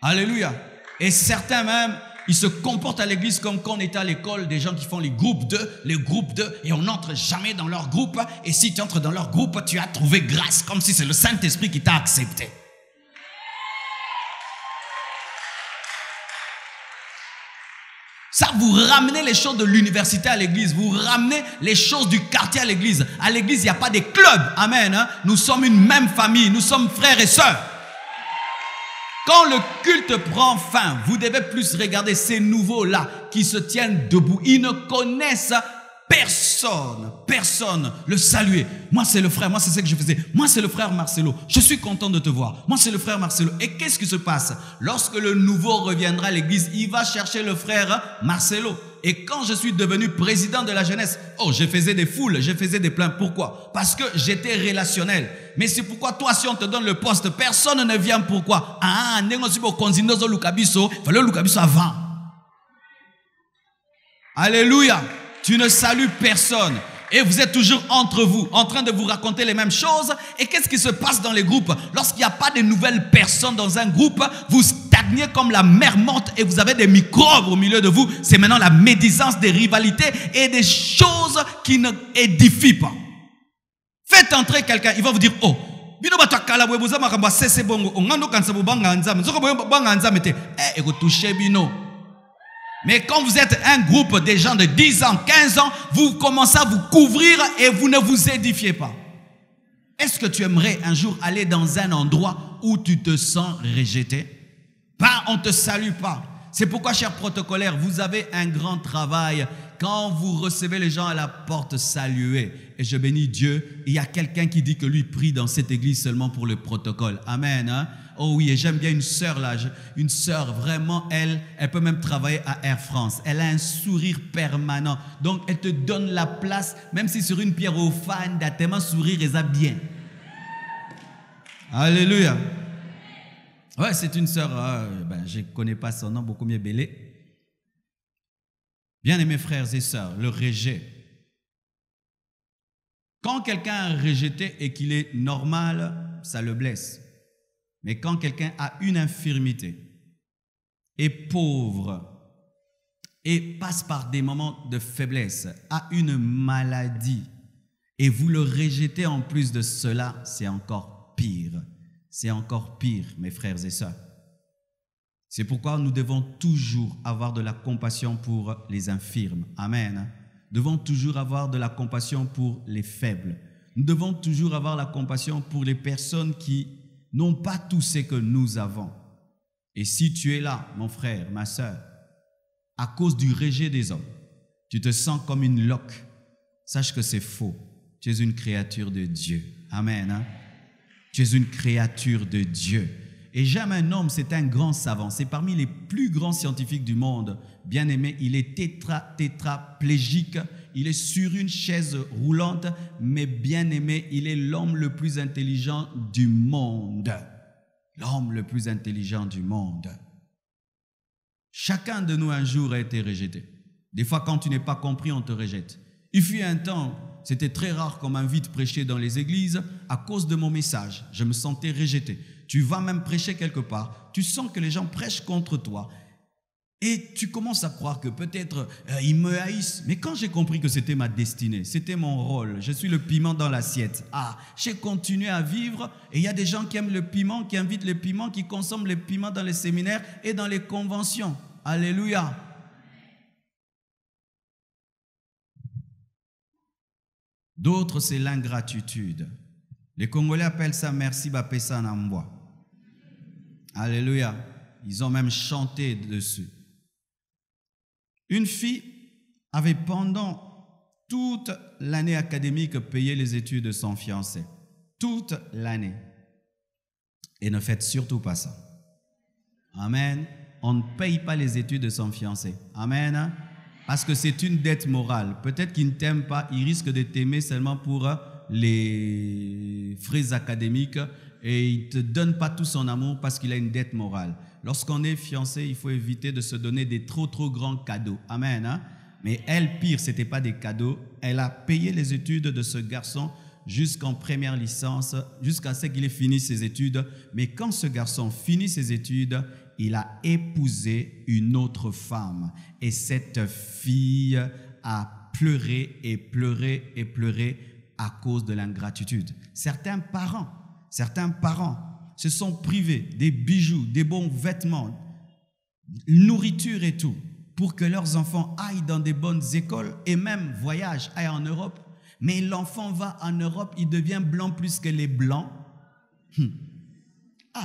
Speaker 1: Alléluia. Et certains même, ils se comportent à l'église comme quand on était à l'école, des gens qui font les groupes 2, et on n'entre jamais dans leur groupe. Et si tu entres dans leur groupe, tu as trouvé grâce, comme si c'est le Saint-Esprit qui t'a accepté. Ça, vous ramenez les choses de l'université à l'église. Vous ramenez les choses du quartier à l'église. À l'église, il n'y a pas des clubs. Amen. Hein? Nous sommes une même famille. Nous sommes frères et sœurs. Quand le culte prend fin, vous devez plus regarder ces nouveaux-là qui se tiennent debout. Ils ne connaissent personne le saluer. Moi, c'est le frère. Moi, c'est ce que je faisais. Moi, c'est le frère Marcelo. Je suis content de te voir. Moi, c'est le frère Marcelo. Et qu'est-ce qui se passe? Lorsque le nouveau reviendra à l'église, il va chercher le frère Marcelo. Et quand je suis devenu président de la jeunesse, oh, je faisais des foules, je faisais des plaintes. Pourquoi? Parce que j'étais relationnel. Mais c'est pourquoi toi, si on te donne le poste, personne ne vient. Pourquoi? Ah, avant. Alléluia. Tu ne salues personne. Et vous êtes toujours entre vous, en train de vous raconter les mêmes choses. Et qu'est-ce qui se passe dans les groupes? Lorsqu'il n'y a pas de nouvelles personnes dans un groupe, vous stagnez comme la mer morte et vous avez des microbes au milieu de vous. C'est maintenant la médisance, des rivalités et des choses qui ne édifient pas. Faites entrer quelqu'un, il va vous dire, oh, mais quand vous êtes un groupe de gens de 10 ans, 15 ans, vous commencez à vous couvrir et vous ne vous édifiez pas. Est-ce que tu aimerais un jour aller dans un endroit où tu te sens rejeté? Pas, on ne te salue pas. C'est pourquoi, chers protocolaires, vous avez un grand travail. Quand vous recevez les gens à la porte, saluez. Et je bénis Dieu. Il y a quelqu'un qui dit que lui prie dans cette église seulement pour le protocole. Amen. Hein? Oh oui, et j'aime bien une sœur là. Une sœur, vraiment, elle peut même travailler à Air France. Elle a un sourire permanent. Donc, elle te donne la place, même si sur une pierre au fan, d'à tellement sourire, et ça bien. Alléluia. Ouais, c'est une sœur, je ne connais pas son nom, beaucoup mieux Bélé. Bien-aimés frères et sœurs, le rejet. Quand quelqu'un est rejeté et qu'il est normal, ça le blesse. Mais quand quelqu'un a une infirmité, est pauvre et passe par des moments de faiblesse, a une maladie, et vous le rejetez en plus de cela, c'est encore pire. C'est encore pire, mes frères et sœurs. C'est pourquoi nous devons toujours avoir de la compassion pour les infirmes. Amen. Nous devons toujours avoir de la compassion pour les faibles. Nous devons toujours avoir la compassion pour les personnes qui n'ont pas tout ce que nous avons. Et si tu es là, mon frère, ma sœur, à cause du rejet des hommes, tu te sens comme une loque, sache que c'est faux. Tu es une créature de Dieu. Amen. Hein? Tu es une créature de Dieu. Et j'aime un homme, c'est un grand savant. C'est parmi les plus grands scientifiques du monde. Bien aimé, il est tétraplégique. Il est sur une chaise roulante. Mais bien aimé, il est l'homme le plus intelligent du monde. L'homme le plus intelligent du monde. Chacun de nous un jour a été rejeté. Des fois, quand tu n'es pas compris, on te rejette. Il fut un temps, c'était très rare qu'on m'invite prêcher dans les églises à cause de mon message. Je me sentais rejeté. Tu vas même prêcher quelque part, tu sens que les gens prêchent contre toi et tu commences à croire que peut-être ils me haïssent. Mais quand j'ai compris que c'était ma destinée, c'était mon rôle, je suis le piment dans l'assiette. J'ai continué à vivre et il y a des gens qui aiment le piment, qui invitent le piment, qui consomment le piment dans les séminaires et dans les conventions. Alléluia. D'autres, c'est l'ingratitude. Les Congolais appellent ça merci bapesa namboa. Alléluia. Ils ont même chanté dessus. Une fille avait pendant toute l'année académique payé les études de son fiancé. Toute l'année. Et ne faites surtout pas ça. Amen. On ne paye pas les études de son fiancé. Amen. Parce que c'est une dette morale. Peut-être qu'il ne t'aime pas, il risque de t'aimer seulement pour les frais académiques et il ne te donne pas tout son amour parce qu'il a une dette morale. Lorsqu'on est fiancé, il faut éviter de se donner des trop grands cadeaux. Amen. Hein? Mais elle, pire, ce n'était pas des cadeaux. Elle a payé les études de ce garçon jusqu'en première licence, jusqu'à ce qu'il ait fini ses études. Mais quand ce garçon finit ses études, il a épousé une autre femme. Et cette fille a pleuré et pleuré et pleuré à cause de l'ingratitude. Certains parents se sont privés des bijoux, des bons vêtements, nourriture et tout, pour que leurs enfants aillent dans des bonnes écoles et même voyagent, aillent en Europe. Mais l'enfant va en Europe, il devient blanc plus que les blancs.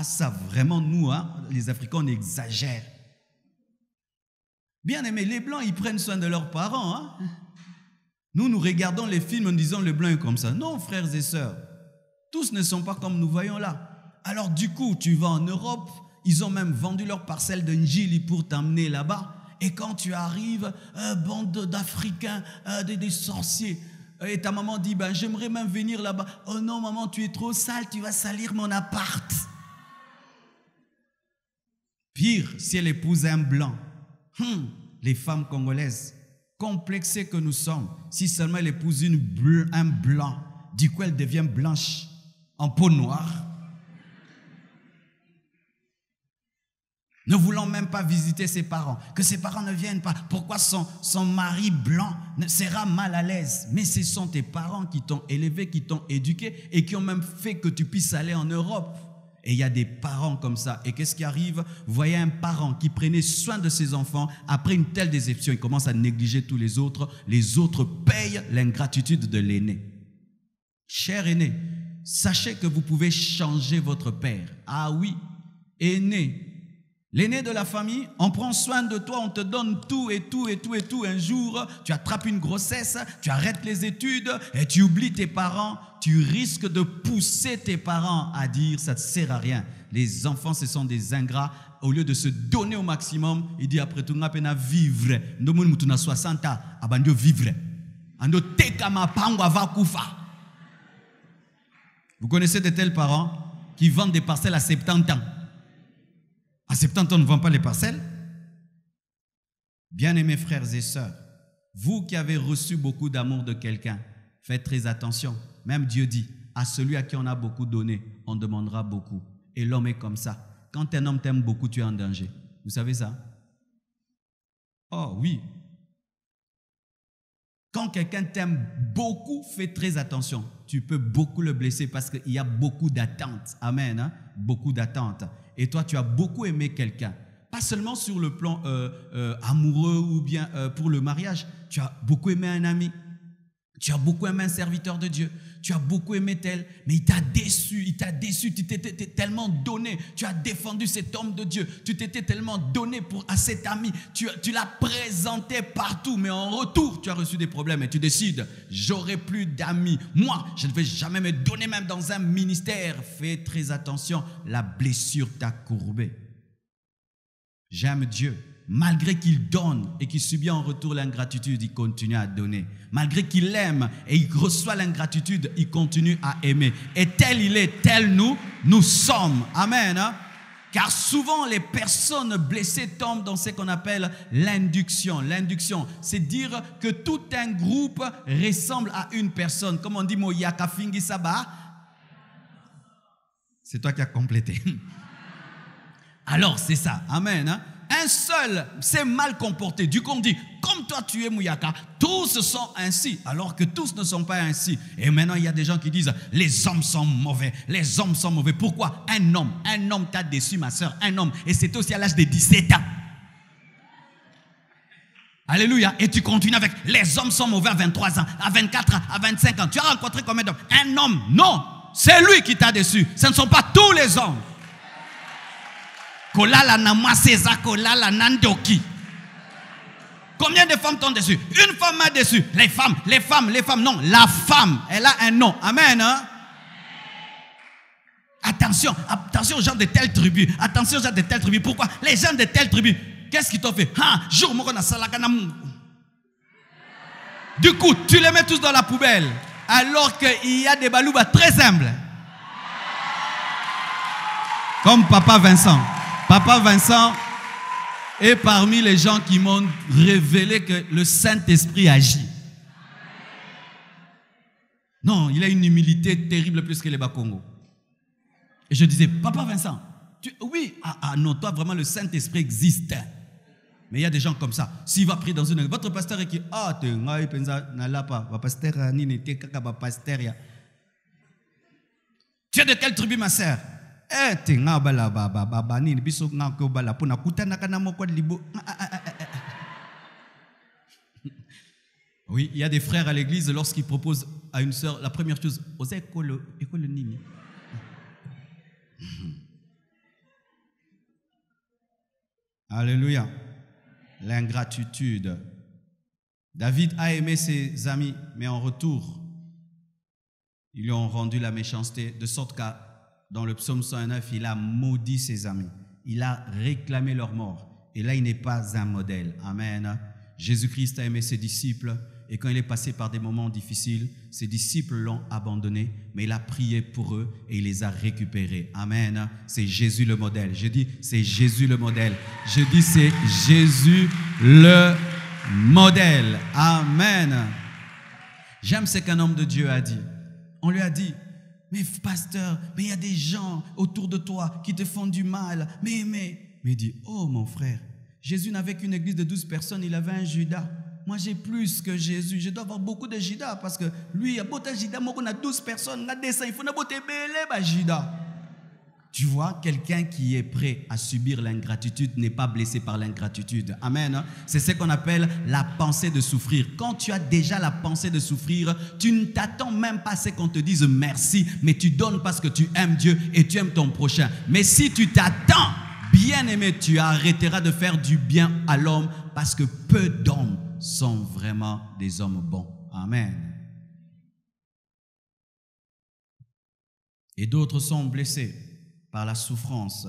Speaker 1: Ça vraiment, nous, les Africains, on exagère. Bien aimé, les blancs, ils prennent soin de leurs parents. Nous regardons les films en disant le blanc est comme ça. Non, frères et sœurs, tous ne sont pas comme nous voyons là. Alors du coup, tu vas en Europe, ils ont même vendu leur parcelle de Njili pour t'emmener là-bas. Et quand tu arrives, bande d'Africains, des sorciers, et ta maman dit, j'aimerais même venir là-bas. Oh non, maman, tu es trop sale, tu vas salir mon appart. Pire, si elle épouse un blanc. Les femmes congolaises, complexées que nous sommes, si seulement elle épouse un blanc, du coup elle devient blanche, en peau noire. Ne voulant même pas visiter ses parents, que ses parents ne viennent pas. Pourquoi son mari blanc sera mal à l'aise? Mais ce sont tes parents qui t'ont élevé, qui t'ont éduqué et qui ont même fait que tu puisses aller en Europe. Et il y a des parents comme ça. Et qu'est-ce qui arrive? Vous voyez un parent qui prenait soin de ses enfants, après une telle déception, il commence à négliger tous les autres. Les autres payent l'ingratitude de l'aîné. Cher aîné, sachez que vous pouvez changer votre père. Ah oui, aîné, L'aîné de la famille, on prend soin de toi, on te donne tout et tout et tout et tout. Un jour, tu attrapes une grossesse, tu arrêtes les études et tu oublies tes parents. Tu risques de pousser tes parents à dire ça ne sert à rien. Les enfants, ce sont des ingrats. Au lieu de se donner au maximum, il dit après tout, on a vivre. Nous 60 ans, on vivre. Vous connaissez de tels parents qui vendent des parcelles à 70 ans. À 70 ans, on ne vend pas les parcelles. Bien-aimés frères et sœurs, vous qui avez reçu beaucoup d'amour de quelqu'un, faites très attention. Même Dieu dit, à celui à qui on a beaucoup donné, on demandera beaucoup. Et l'homme est comme ça. Quand un homme t'aime beaucoup, tu es en danger. Vous savez ça? Oh oui. Quand quelqu'un t'aime beaucoup, fais très attention. Tu peux beaucoup le blesser parce qu'il y a beaucoup d'attentes. Amen. Hein? Beaucoup d'attentes. Et toi, tu as beaucoup aimé quelqu'un. Pas seulement sur le plan amoureux ou bien pour le mariage. Tu as beaucoup aimé un ami. Tu as beaucoup aimé un serviteur de Dieu. Tu as beaucoup aimé tel, mais il t'a déçu, tu t'étais tellement donné. Tu as défendu cet homme de Dieu. Tu t'étais tellement donné à cet ami. Tu l'as présenté partout, mais en retour, tu as reçu des problèmes et tu décides, j'aurai plus d'amis. Moi, je ne vais jamais me donner même dans un ministère. Fais très attention, la blessure t'a courbé. J'aime Dieu. Malgré qu'il donne et qu'il subit en retour l'ingratitude, il continue à donner. Malgré qu'il aime et il reçoit l'ingratitude, il continue à aimer. Et tel il est, tel nous sommes. Amen. Hein? Car souvent, les personnes blessées tombent dans ce qu'on appelle l'induction. L'induction, c'est dire que tout un groupe ressemble à une personne. Comme on dit, Moyaka Fingi Saba. C'est toi qui as complété. Alors, c'est ça. Amen. Hein? Un seul s'est mal comporté. Du coup, on dit, comme toi tu es Mouyaka, tous sont ainsi, alors que tous ne sont pas ainsi. Et maintenant, il y a des gens qui disent, les hommes sont mauvais, les hommes sont mauvais. Pourquoi? Un homme t'a déçu, ma soeur, un homme. Et c'était aussi à l'âge de 17 ans. Alléluia. Et tu continues avec, les hommes sont mauvais à 23 ans, à 24 ans, à 25 ans. Tu as rencontré combien d'hommes? Un homme, non. C'est lui qui t'a déçu. Ce ne sont pas tous les hommes. Kolala namaseza kolala nandoki. Combien de femmes t'ont déçu? Une femme m'a déçu. Les femmes. Non, la femme, elle a un nom. Amen. Hein? Attention aux gens de telle tribu. Attention aux gens de telle tribu. Pourquoi? Les gens de telle tribu, qu'est-ce qu'ils t'ont fait? Du coup, tu les mets tous dans la poubelle. Alors qu'il y a des baloubas très humbles. Comme Papa Vincent. Papa Vincent est parmi les gens qui m'ont révélé que le Saint-Esprit agit. Non, il a une humilité terrible plus que les Bakongo. Et je disais, Papa Vincent, oui, non, toi vraiment le Saint-Esprit existe. Mais il y a des gens comme ça. S'il va prier dans une... Votre pasteur est qui? Tu es de quelle tribu, ma sœur? Oui, il y a des frères à l'église, lorsqu'ils proposent à une sœur, la première chose, alléluia. L'ingratitude. David a aimé ses amis, mais en retour, ils lui ont rendu la méchanceté, de sorte qu'à dans le psaume 109, il a maudit ses amis. Il a réclamé leur mort. Et là, il n'est pas un modèle. Amen. Jésus-Christ a aimé ses disciples. Et quand il est passé par des moments difficiles, ses disciples l'ont abandonné. Mais il a prié pour eux et il les a récupérés. Amen. C'est Jésus le modèle. Je dis, c'est Jésus le modèle. Je dis, c'est Jésus le modèle. Amen. J'aime ce qu'un homme de Dieu a dit. On lui a dit, mais pasteur, mais il y a des gens autour de toi qui te font du mal. Mais il dit, oh mon frère, Jésus n'avait qu'une église de 12 personnes, il avait un Judas. Moi j'ai plus que Jésus, je dois avoir beaucoup de Judas parce que lui, il y a beaucoup de Judas, moi on a 12 personnes, il faut beaucoup de Judas. Tu vois, quelqu'un qui est prêt à subir l'ingratitude n'est pas blessé par l'ingratitude. Amen. C'est ce qu'on appelle la pensée de souffrir. Quand tu as déjà la pensée de souffrir, tu ne t'attends même pas à ce qu'on te dise merci, mais tu donnes parce que tu aimes Dieu et tu aimes ton prochain. Mais si tu t'attends, Bien-aimé, tu arrêteras de faire du bien à l'homme parce que peu d'hommes sont vraiment des hommes bons. Amen. Et d'autres sont blessés par la souffrance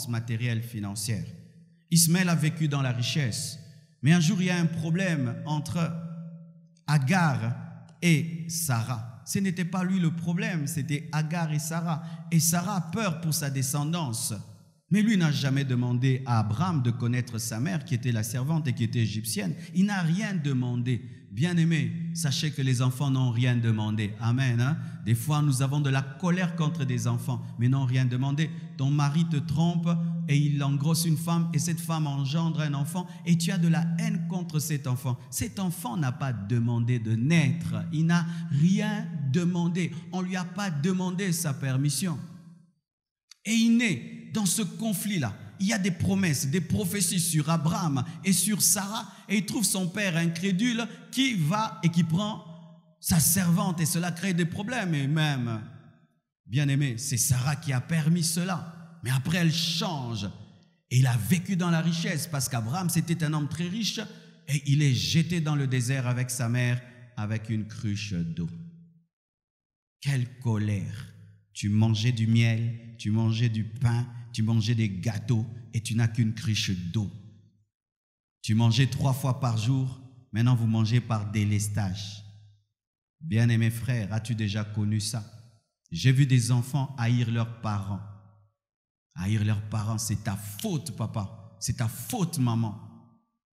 Speaker 1: matérielle financière. Ismaël a vécu dans la richesse, mais un jour il y a un problème entre Agar et Sarah. Ce n'était pas lui le problème, c'était Agar et Sarah. Et Sarah a peur pour sa descendance. Mais lui n'a jamais demandé à Abraham de connaître sa mère, qui était la servante et qui était égyptienne. Il n'a rien demandé. Bien-aimés, sachez que les enfants n'ont rien demandé. Amen. Hein? Des fois, nous avons de la colère contre des enfants, mais n'ont rien demandé. Ton mari te trompe et il engrosse une femme et cette femme engendre un enfant et tu as de la haine contre cet enfant. Cet enfant n'a pas demandé de naître. Il n'a rien demandé. On ne lui a pas demandé sa permission. Et il naît dans ce conflit-là. Il y a des promesses, des prophéties sur Abraham et sur Sarah, et il trouve son père incrédule qui va et qui prend sa servante, et cela crée des problèmes. Et même, bien aimé, c'est Sarah qui a permis cela. Mais après, elle change. Et il a vécu dans la richesse parce qu'Abraham, c'était un homme très riche, et il est jeté dans le désert avec sa mère, avec une cruche d'eau. Quelle colère! Tu mangeais du miel, tu mangeais du pain, tu mangeais des gâteaux et tu n'as qu'une cruche d'eau. Tu mangeais 3 fois par jour, maintenant vous mangez par délestage. Bien-aimé frère, as-tu déjà connu ça? J'ai vu des enfants haïr leurs parents. Haïr leurs parents, c'est ta faute, papa. C'est ta faute, maman.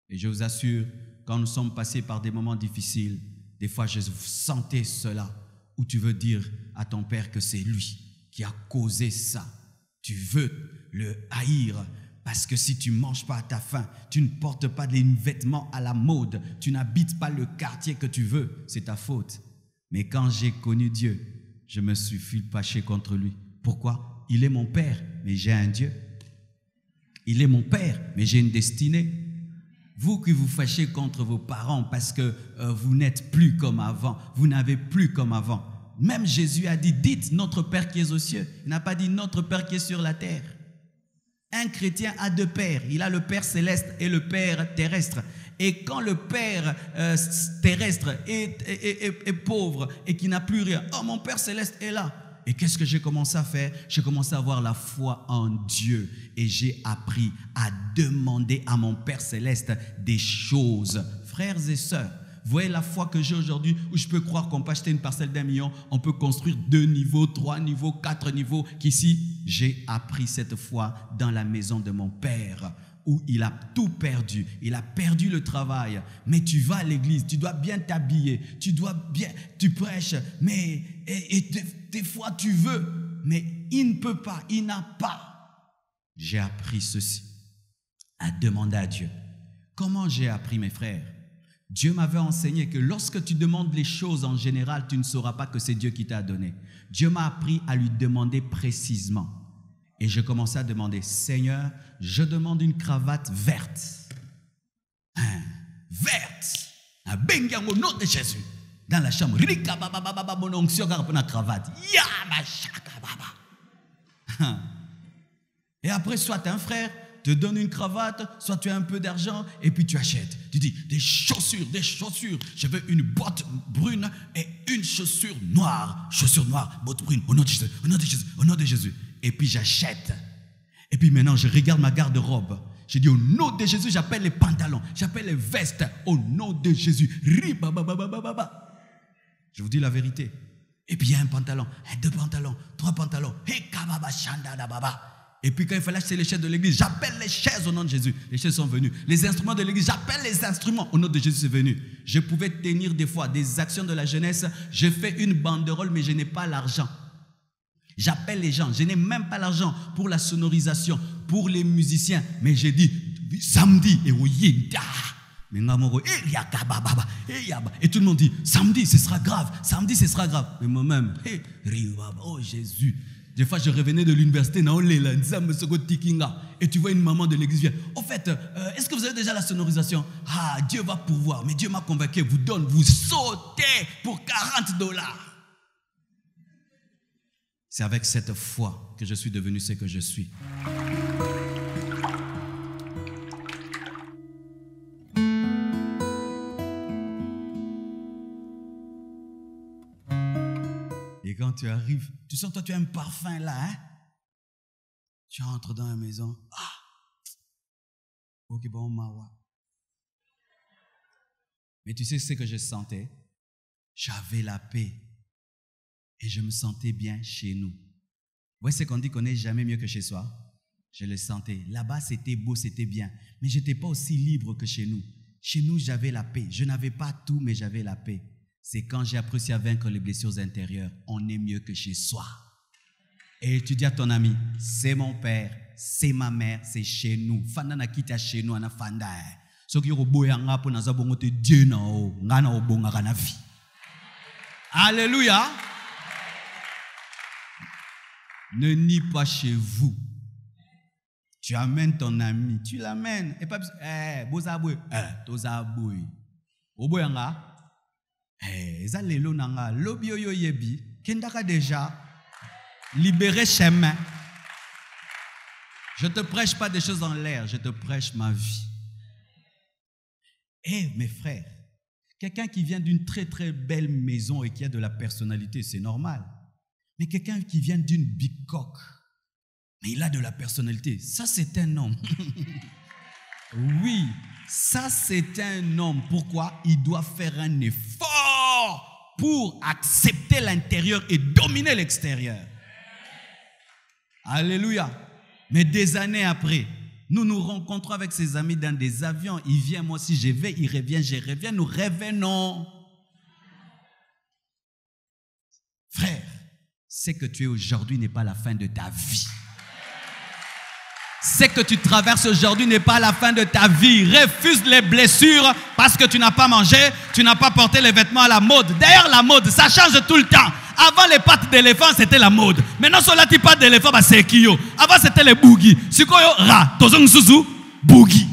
Speaker 1: Et je vous assure, quand nous sommes passés par des moments difficiles, des fois je sentais cela, où tu veux dire à ton père que c'est lui qui a causé ça. Tu veux le haïr parce que si tu ne manges pas à ta faim, tu ne portes pas des vêtements à la mode, tu n'habites pas le quartier que tu veux, c'est ta faute. Mais quand j'ai connu Dieu, je me suis fâché contre lui. Pourquoi? Il est mon père, mais j'ai un Dieu. Il est mon père, mais j'ai une destinée. Vous qui vous fâchez contre vos parents parce que vous n'êtes plus comme avant, vous n'avez plus comme avant. Même Jésus a dit, dites notre Père qui est aux cieux. Il n'a pas dit notre Père qui est sur la terre. Un chrétien a 2 pères. Il a le Père céleste et le Père terrestre. Et quand le Père terrestre est pauvre et qui n'a plus rien, oh mon Père céleste est là. Et qu'est-ce que j'ai commencé à faire? J'ai commencé à avoir la foi en Dieu et j'ai appris à demander à mon Père céleste des choses. Frères et sœurs, vous voyez la foi que j'ai aujourd'hui où je peux croire qu'on peut acheter une parcelle d'1 million, on peut construire 2 niveaux, 3 niveaux, 4 niveaux, qu'ici, j'ai appris cette foi dans la maison de mon Père où il a tout perdu, il a perdu le travail, mais tu vas à l'église, tu dois bien t'habiller, tu prêches, mais des fois tu veux, mais il ne peut pas, il n'a pas. J'ai appris ceci, à demander à Dieu. Comment j'ai appris, mes frères? Dieu m'avait enseigné que lorsque tu demandes les choses en général, tu ne sauras pas que c'est Dieu qui t'a donné. Dieu m'a appris à lui demander précisément. Et je commençais à demander, Seigneur, je demande une cravate verte. Verte. Un bengang au nom de Jésus. Dans la chambre. Mon onction pour la cravate. Et après, soit un frère te donne une cravate, soit tu as un peu d'argent et puis tu achètes. Tu dis, des chaussures. Je veux une botte brune et une chaussure noire. Chaussure noire, botte brune, au nom de Jésus, au nom de Jésus, au nom de Jésus. Et puis j'achète. Et puis maintenant, je regarde ma garde-robe. Je dis, au nom de Jésus, j'appelle les pantalons, j'appelle les vestes, au nom de Jésus. Je vous dis la vérité. Et puis il y a un pantalon, 2 pantalons, 3 pantalons. Et puis quand il fallait acheter les chaises de l'église, j'appelle les chaises au nom de Jésus. Les chaises sont venues. Les instruments de l'église, j'appelle les instruments au nom de Jésus, c'est venu. Je pouvais tenir des fois des actions de la jeunesse. Je fais une banderole, mais je n'ai pas l'argent. J'appelle les gens, je n'ai même pas l'argent pour la sonorisation, pour les musiciens. Mais j'ai dit, samedi, et tout le monde dit, samedi, ce sera grave. Samedi, ce sera grave. Mais moi-même, oh Jésus. Des fois, je revenais de l'université, et tu vois une maman de l'église vient. Au fait, est-ce que vous avez déjà la sonorisation? Ah, Dieu va pourvoir, mais Dieu m'a convaincu, vous donne, vous sautez pour $40. C'est avec cette foi que je suis devenu ce que je suis. tu arrives, tu sens toi tu as un parfum là, hein? Tu entres dans la maison. Ah! Ok, bon, mawa. Mais tu sais ce que je sentais? J'avais la paix. Et je me sentais bien chez nous. Vous voyez ce qu'on dit qu'on n'est jamais mieux que chez soi? Je le sentais. Là-bas, c'était beau, c'était bien. Mais je n'étais pas aussi libre que chez nous. Chez nous, j'avais la paix. Je n'avais pas tout, mais j'avais la paix. C'est quand j'ai appris à vaincre les blessures intérieures. On est mieux que chez soi. Et tu dis à ton ami, c'est mon père, c'est ma mère, c'est chez nous. Fanda na kita chez nous, ana fanda. Soki yo boya nga po naza bongo te Dieu na o, nga na obonga kana vie. Alléluia. Ne nie pas chez vous. Tu amènes ton ami, tu l'amènes. Et pas bozaboué, tozaboué. Oboya nga. Eza lelo nanga, lobi yo yebi, kendaka déjà libérer chemin. Je ne te prêche pas des choses en l'air, je te prêche ma vie. Mes frères, quelqu'un qui vient d'une très très belle maison et qui a de la personnalité, c'est normal. Mais quelqu'un qui vient d'une bicoque, mais il a de la personnalité, ça c'est un homme. Oui, ça c'est un homme. Pourquoi? Il doit faire un effort pour accepter l'intérieur et dominer l'extérieur. Alléluia. Mais des années après, nous nous rencontrons avec ses amis dans des avions. Il vient, moi aussi je vais, il revient, je reviens. Nous revenons. Frère, ce que tu es aujourd'hui n'est pas la fin de ta vie. Ce que tu traverses aujourd'hui n'est pas la fin de ta vie. Refuse les blessures parce que tu n'as pas mangé, tu n'as pas porté les vêtements à la mode. D'ailleurs, la mode, ça change tout le temps. Avant, les pattes d'éléphant, c'était la mode. Maintenant, sur la pattes d'éléphant, c'est Kyo. Avant, c'était les boogies. Sikoyo, ra, tozong suzu, boogie.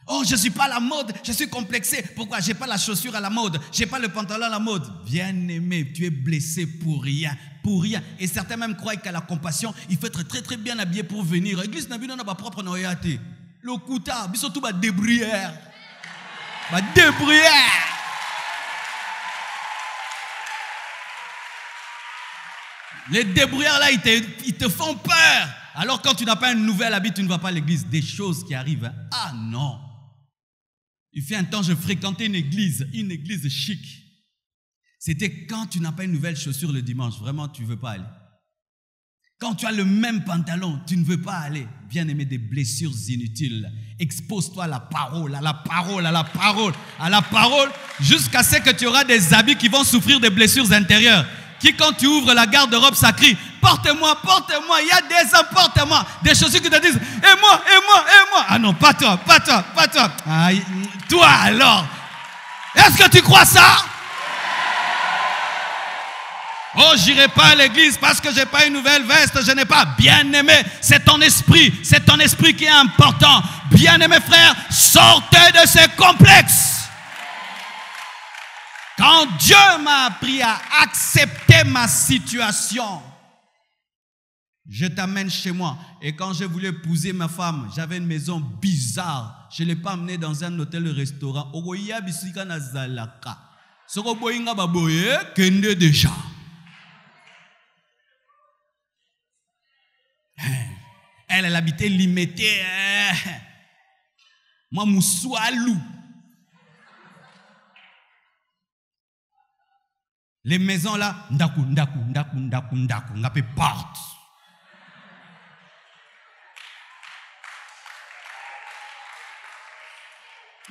Speaker 1: Oh, je ne suis pas à la mode, je suis complexé. Pourquoi? Je n'ai pas la chaussure à la mode, je n'ai pas le pantalon à la mode. Bien-aimé, tu es blessé pour rien. Pour rien. Et certains même croient qu'à la compassion, il faut être très très bien habillé pour venir. L'église n'a pas propre noyate. Le kouta, surtout ma débrouillère. Ma débrouillère. Les débrouillards là, ils te font peur. Alors quand tu n'as pas un nouvel habit, tu ne vas pas à l'église. Des choses qui arrivent. Hein? Ah non. Il fait un temps, je fréquentais une église chic. C'était quand tu n'as pas une nouvelle chaussure le dimanche. Vraiment, tu ne veux pas aller. Quand tu as le même pantalon, tu ne veux pas aller. Bien aimé, des blessures inutiles. Expose-toi à la parole, à la parole, à la parole, à la parole, jusqu'à ce que tu auras des habits qui vont souffrir des blessures intérieures. Qui, quand tu ouvres la garde-robe, ça crie, porte-moi, porte-moi, il y a des hommes, porte-moi. Des chaussures qui te disent, et moi, et moi, et moi. Ah non, pas toi, pas toi, pas toi. Ah, toi alors. Est-ce que tu crois ça? Oh, j'irai pas à l'église parce que j'ai pas une nouvelle veste, je n'ai pas. Bien aimé, c'est ton esprit qui est important. Bien aimé frère, sortez de ces complexes. Quand Dieu m'a appris à accepter ma situation, je t'amène chez moi. Et quand je voulais épouser ma femme, j'avais une maison bizarre. Je ne l'ai pas amenée dans un hôtel-restaurant. Déjà. Elle habitait limitée. Moi, Moussoualou. Les maisons là, ndaku, on appelle porte.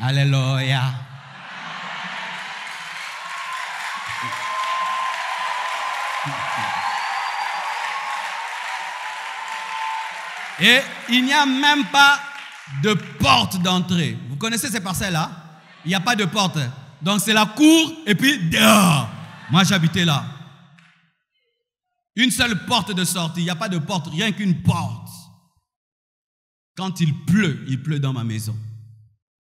Speaker 1: Alléluia. Et il n'y a même pas de porte d'entrée. Vous connaissez ces parcelles-là? Il n'y a pas de porte. Donc c'est la cour et puis dehors. Moi j'habitais là. Une seule porte de sortie. Il n'y a pas de porte, rien qu'une porte. Quand il pleut dans ma maison.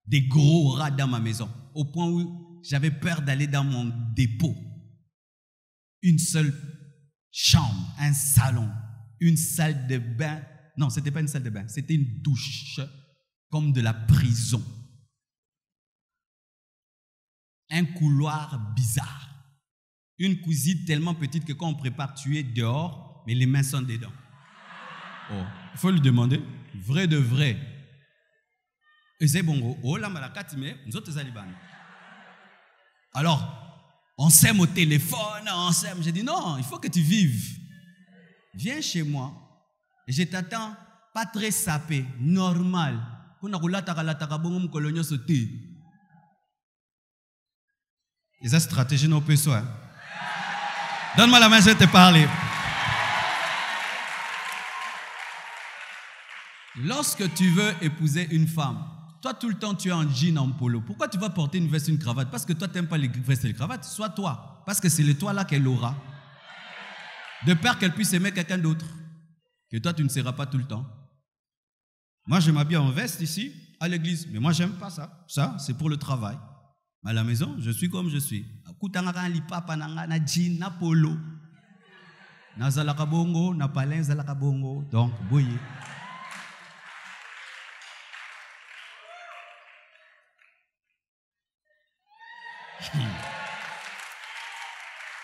Speaker 1: Des gros rats dans ma maison. Au point où j'avais peur d'aller dans mon dépôt. Une seule chambre, un salon, une salle de bain. Non, ce n'était pas une salle de bain, c'était une douche, comme de la prison. un couloir bizarre. Une cuisine tellement petite que quand on prépare, tu es dehors, mais les mains sont dedans. Oh, il faut lui demander, vrai de vrai. Et c'est bon, oh là, nous autres, alors, on s'aime au téléphone, on s'aime. J'ai dit non, il faut que tu vives. Viens chez moi. Et je t'attends, pas très sapé, normal. Et ça, stratégie non peut soit. Donne-moi la main, je vais te parler. Lorsque tu veux épouser une femme, toi tout le temps tu es en jean, en polo. Pourquoi tu vas porter une veste, une cravate? Parce que toi tu n'aimes pas les vestes et les cravates. Soit toi, parce que c'est le toi là qu'elle aura. De peur qu'elle puisse aimer quelqu'un d'autre. Que toi tu ne seras pas tout le temps. Moi je m'habille en veste ici, à l'église. Mais moi j'aime pas ça. Ça c'est pour le travail. À la maison, je suis comme je suis. Na jean, na polo. Na zalaka bongo, na palin zalaka bongo. Donc, voyez.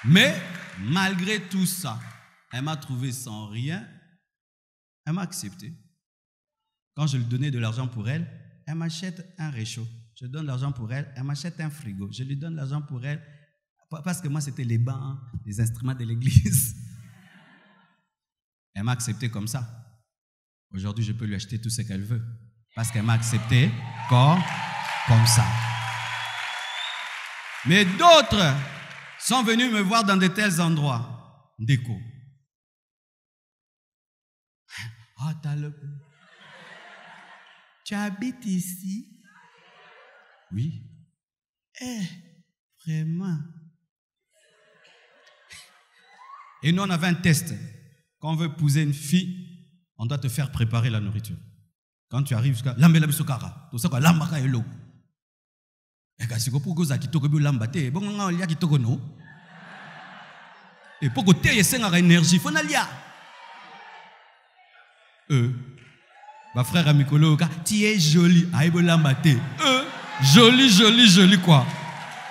Speaker 1: Mais, malgré tout ça, elle m'a trouvé sans rien. Elle m'a accepté. Quand je lui donnais de l'argent pour elle, elle m'achète un réchaud. Je donne l'argent pour elle, elle m'achète un frigo. Je lui donne l'argent pour elle, parce que moi, c'était les bancs, les instruments de l'église. Elle m'a accepté comme ça. Aujourd'hui, je peux lui acheter tout ce qu'elle veut, parce qu'elle m'a accepté comme ça. Mais d'autres sont venus me voir dans de tels endroits. Déco. Ah, tu habites ici? Oui. Vraiment. Et nous, on avait un test. Quand on veut épouser une fille, on doit te faire préparer la nourriture. Quand tu arrives jusqu'à l'ambela bisokara, tout ça quoi lambaka elo. Et quand c'est pour que ça kitoko bi lambate, bon on a kitoko no. Et pour que tu aies une énergie, faut nalia. Ma frère Amikolo, tu es jolie, aïbo lambate. Jolie quoi.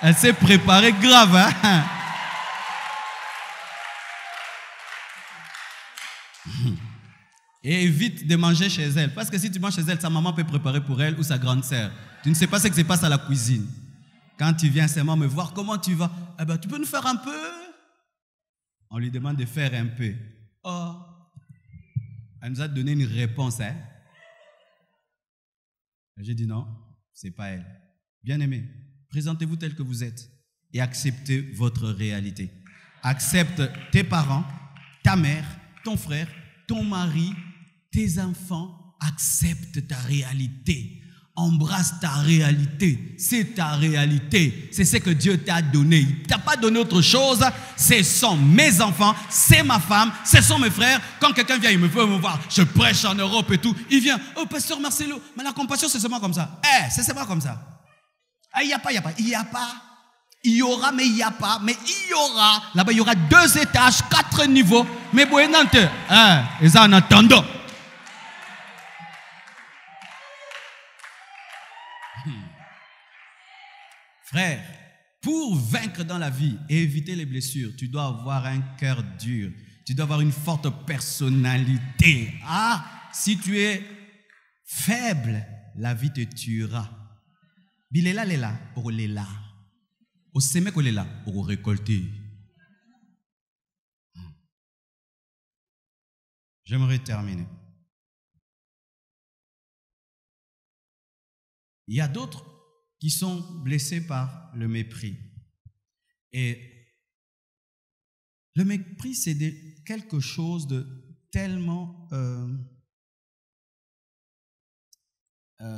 Speaker 1: Elle s'est préparée grave, hein. Et évite de manger chez elle. Parce que si tu manges chez elle, sa maman peut préparer pour elle ou sa grande sœur. Tu ne sais pas ce qui se passe à la cuisine. Quand tu viens seulement me voir, comment tu vas? Eh ben, tu peux nous faire un peu? On lui demande de faire un peu. Oh, elle nous a donné une réponse, hein. J'ai dit non, c'est pas elle. Bien-aimé, présentez-vous tel que vous êtes et acceptez votre réalité. Accepte tes parents, ta mère, ton frère, ton mari, tes enfants. Accepte ta réalité. Embrasse ta réalité. C'est ta réalité. C'est ce que Dieu t'a donné. Il ne t'a pas donné autre chose. Ce sont mes enfants, c'est ma femme, ce sont mes frères. Quand quelqu'un vient, il me veut me voir. Je prêche en Europe et tout. Il vient. Oh, pasteur Marcelo, mais la compassion, c'est seulement comme ça. C'est seulement comme ça. Il n'y a pas. Il y aura, mais il n'y a pas. Mais il y aura. Là-bas, il y aura 2 étages, 4 niveaux. Mais bon, et ça en attendant. Frère, pour vaincre dans la vie et éviter les blessures, tu dois avoir un cœur dur. Tu dois avoir une forte personnalité. Si tu es faible, la vie te tuera. Bilela lela, pour lela. Au semer kolela, pour récolter. J'aimerais terminer. Il y a d'autres qui sont blessés par le mépris. Et le mépris, c'est quelque chose de tellement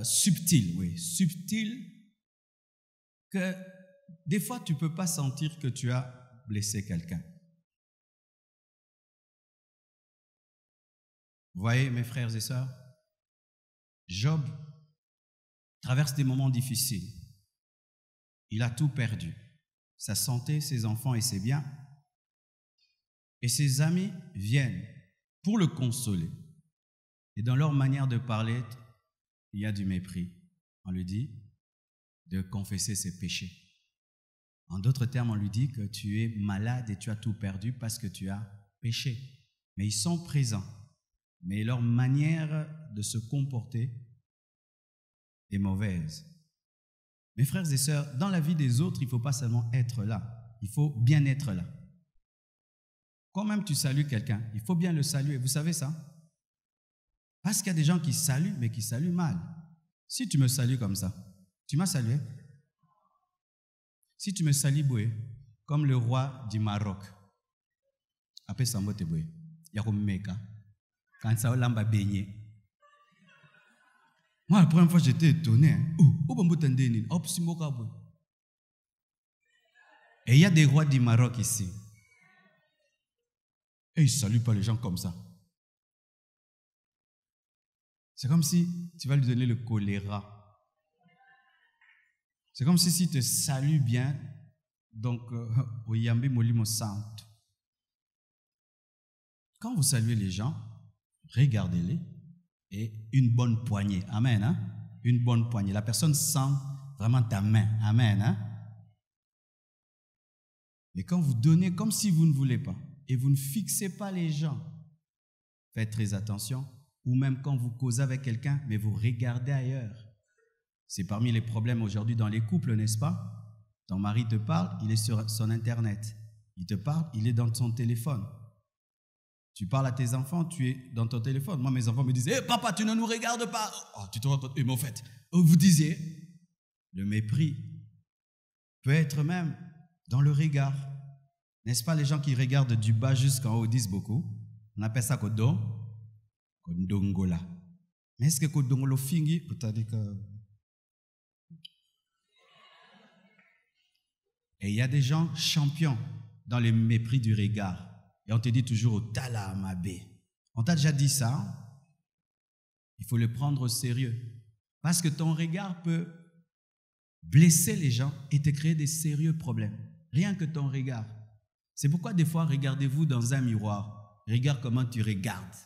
Speaker 1: subtil, subtil, que des fois, tu ne peux pas sentir que tu as blessé quelqu'un. Vous voyez, mes frères et sœurs, Job traverse des moments difficiles. Il a tout perdu. Sa santé, ses enfants et ses biens. Et ses amis viennent pour le consoler. Et dans leur manière de parler, il y a du mépris. On lui dit de confesser ses péchés. En d'autres termes, on lui dit que tu es malade et tu as tout perdu parce que tu as péché. Mais ils sont présents. Mais leur manière de se comporter est mauvaise. Mes frères et sœurs, dans la vie des autres, il ne faut pas seulement être là. Il faut bien être là. Quand même tu salues quelqu'un, il faut bien le saluer. Vous savez ça? Parce qu'il y a des gens qui saluent, mais qui saluent mal. Si tu me salues comme ça, tu m'as salué. Si tu me salues, Boué, comme le roi du Maroc, après Sambo te Boué, Yakoumeka, quand ça lamba baigné. Moi, la première fois, j'étais étonné. Et il y a des rois du Maroc ici. Et ils ne saluent pas les gens comme ça. C'est comme si tu vas lui donner le choléra. C'est comme si te salue bien, donc, Oyambi Molimo Santo. Quand vous saluez les gens, regardez-les et une bonne poignée. Amen. Hein? Une bonne poignée. La personne sent vraiment ta main. Amen. Hein? Mais quand vous donnez comme si vous ne voulez pas et vous ne fixez pas les gens, faites très attention. Ou même quand vous causez avec quelqu'un, mais vous regardez ailleurs. C'est parmi les problèmes aujourd'hui dans les couples, n'est-ce pas? Ton mari te parle, il est sur son Internet. Il te parle, il est dans son téléphone. Tu parles à tes enfants, tu es dans ton téléphone. Moi, mes enfants me disent, hey, papa, tu ne nous regardes pas. Oh, tu te rends compte? Mais en fait, vous disiez, le mépris peut être même dans le regard. N'est-ce pas les gens qui regardent du bas jusqu'en haut disent beaucoup? On appelle ça kodo, kodongola. Mais est-ce que kodongolo fingi? Peut-être que... Et il y a des gens champions dans le mépris du regard. Et on te dit toujours Tala Amabé. On t'a déjà dit ça. Il faut le prendre au sérieux. Parce que ton regard peut blesser les gens et te créer des sérieux problèmes. Rien que ton regard. C'est pourquoi des fois, regardez-vous dans un miroir. Regarde comment tu regardes.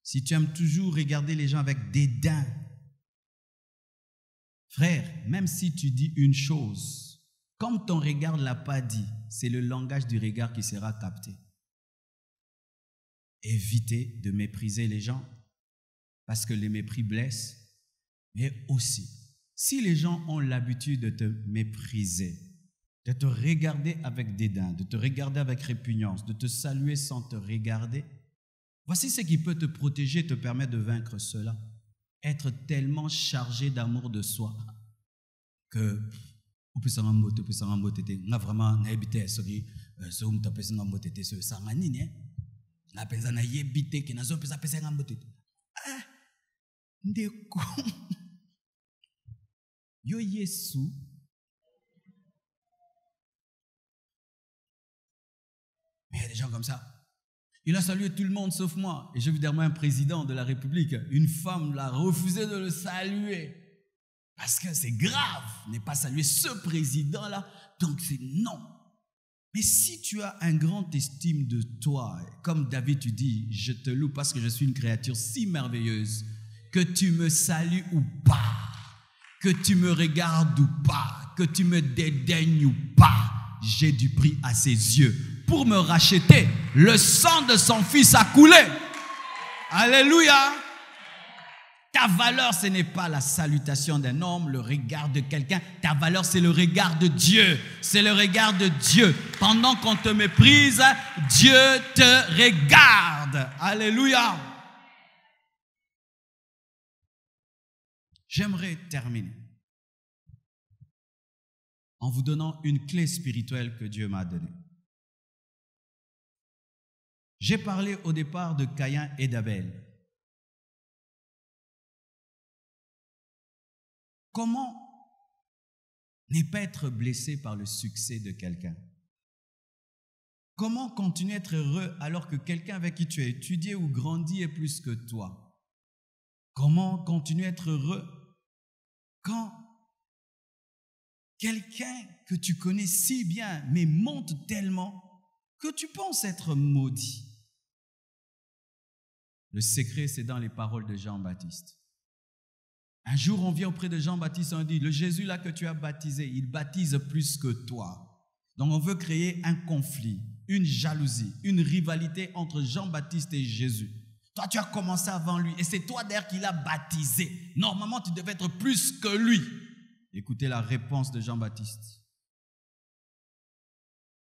Speaker 1: Si tu aimes toujours regarder les gens avec dédain, frère, même si tu dis une chose, comme ton regard ne l'a pas dit, c'est le langage du regard qui sera capté. Évitez de mépriser les gens, parce que les mépris blessent, mais aussi, si les gens ont l'habitude de te mépriser, de te regarder avec dédain, de te regarder avec répugnance, de te saluer sans te regarder, voici ce qui peut te protéger, te permettre de vaincre cela. Être tellement chargé d'amour de soi que on peut s'en emboter, on a vraiment n'habité ce qui se on peut s'en emboter ce sanganini na penza na yebite ki nazo pesa pesa ngamboter ah ndeko yo Yesu mais il y a des gens comme ça. Il a salué tout le monde sauf moi. Et je veux dire, moi, un président de la République, une femme l'a refusé de le saluer. Parce que c'est grave, n'est pas saluer ce président-là. Donc c'est non. Mais si tu as un grand estime de toi, comme David tu dis, je te loue parce que je suis une créature si merveilleuse, que tu me salues ou pas, que tu me regardes ou pas, que tu me dédaignes ou pas, j'ai du prix à ses yeux. Pour me racheter, le sang de son fils a coulé. Alléluia. Ta valeur, ce n'est pas la salutation d'un homme, le regard de quelqu'un. Ta valeur, c'est le regard de Dieu. C'est le regard de Dieu. Pendant qu'on te méprise, Dieu te regarde. Alléluia. J'aimerais terminer en vous donnant une clé spirituelle que Dieu m'a donnée. J'ai parlé au départ de Caïn et d'Abel. Comment ne pas être blessé par le succès de quelqu'un? Comment continuer à être heureux alors que quelqu'un avec qui tu as étudié ou grandi est plus que toi? Comment continuer à être heureux quand quelqu'un que tu connais si bien mais monte tellement que tu penses être maudit? Le secret, c'est dans les paroles de Jean-Baptiste. Un jour, on vient auprès de Jean-Baptiste et on dit, le Jésus là que tu as baptisé, il baptise plus que toi. Donc on veut créer un conflit, une jalousie, une rivalité entre Jean-Baptiste et Jésus. Toi, tu as commencé avant lui et c'est toi d'ailleurs qui l'as baptisé. Normalement, tu devais être plus que lui. Écoutez la réponse de Jean-Baptiste.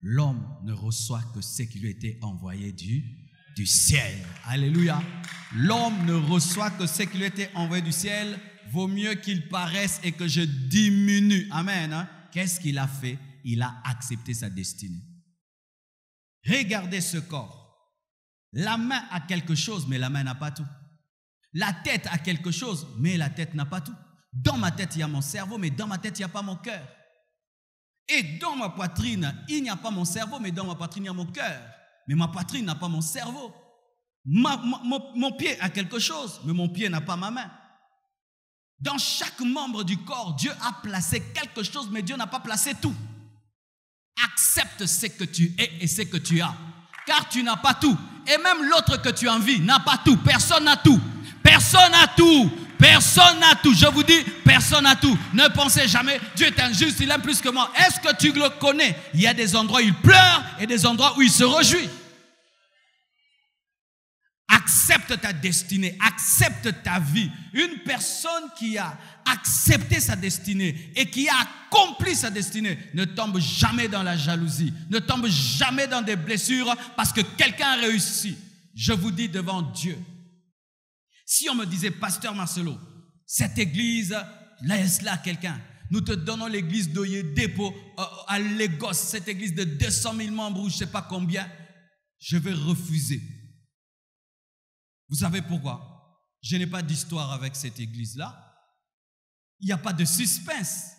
Speaker 1: L'homme ne reçoit que ce qui lui a été envoyé du ciel. Alléluia. L'homme ne reçoit que ce qui lui a été envoyé du ciel. Vaut mieux qu'il paraisse et que je diminue. Amen. Hein? Qu'est-ce qu'il a fait? Il a accepté sa destinée. Regardez ce corps. La main a quelque chose, mais la main n'a pas tout. La tête a quelque chose, mais la tête n'a pas tout. Dans ma tête, il y a mon cerveau, mais dans ma tête, il n'y a pas mon cœur. Et dans ma poitrine, il n'y a pas mon cerveau, mais dans ma poitrine, il y a mon cœur. Mais ma poitrine n'a pas mon cerveau. Mon pied a quelque chose, mais mon pied n'a pas ma main. Dans chaque membre du corps, Dieu a placé quelque chose, mais Dieu n'a pas placé tout. Accepte ce que tu es et ce que tu as. Car tu n'as pas tout. Et même l'autre que tu envies n'a pas tout. Personne n'a tout. Personne n'a tout. Personne n'a tout. Je vous dis, personne n'a tout. Ne pensez jamais, Dieu est injuste, il aime plus que moi. Est-ce que tu le connais? Il y a des endroits où il pleure et des endroits où il se réjouit. Accepte ta destinée, accepte ta vie. Une personne qui a accepté sa destinée et qui a accompli sa destinée ne tombe jamais dans la jalousie, ne tombe jamais dans des blessures parce que quelqu'un a réussi. Je vous dis devant Dieu, si on me disait, Pasteur Marcelo, cette église, laisse-la à quelqu'un. Nous te donnons l'église d'Oyedepo à Lagos, cette église de 200 000 membres ou je ne sais pas combien, je vais refuser. Vous savez pourquoi? Je n'ai pas d'histoire avec cette église-là. Il n'y a pas de suspense.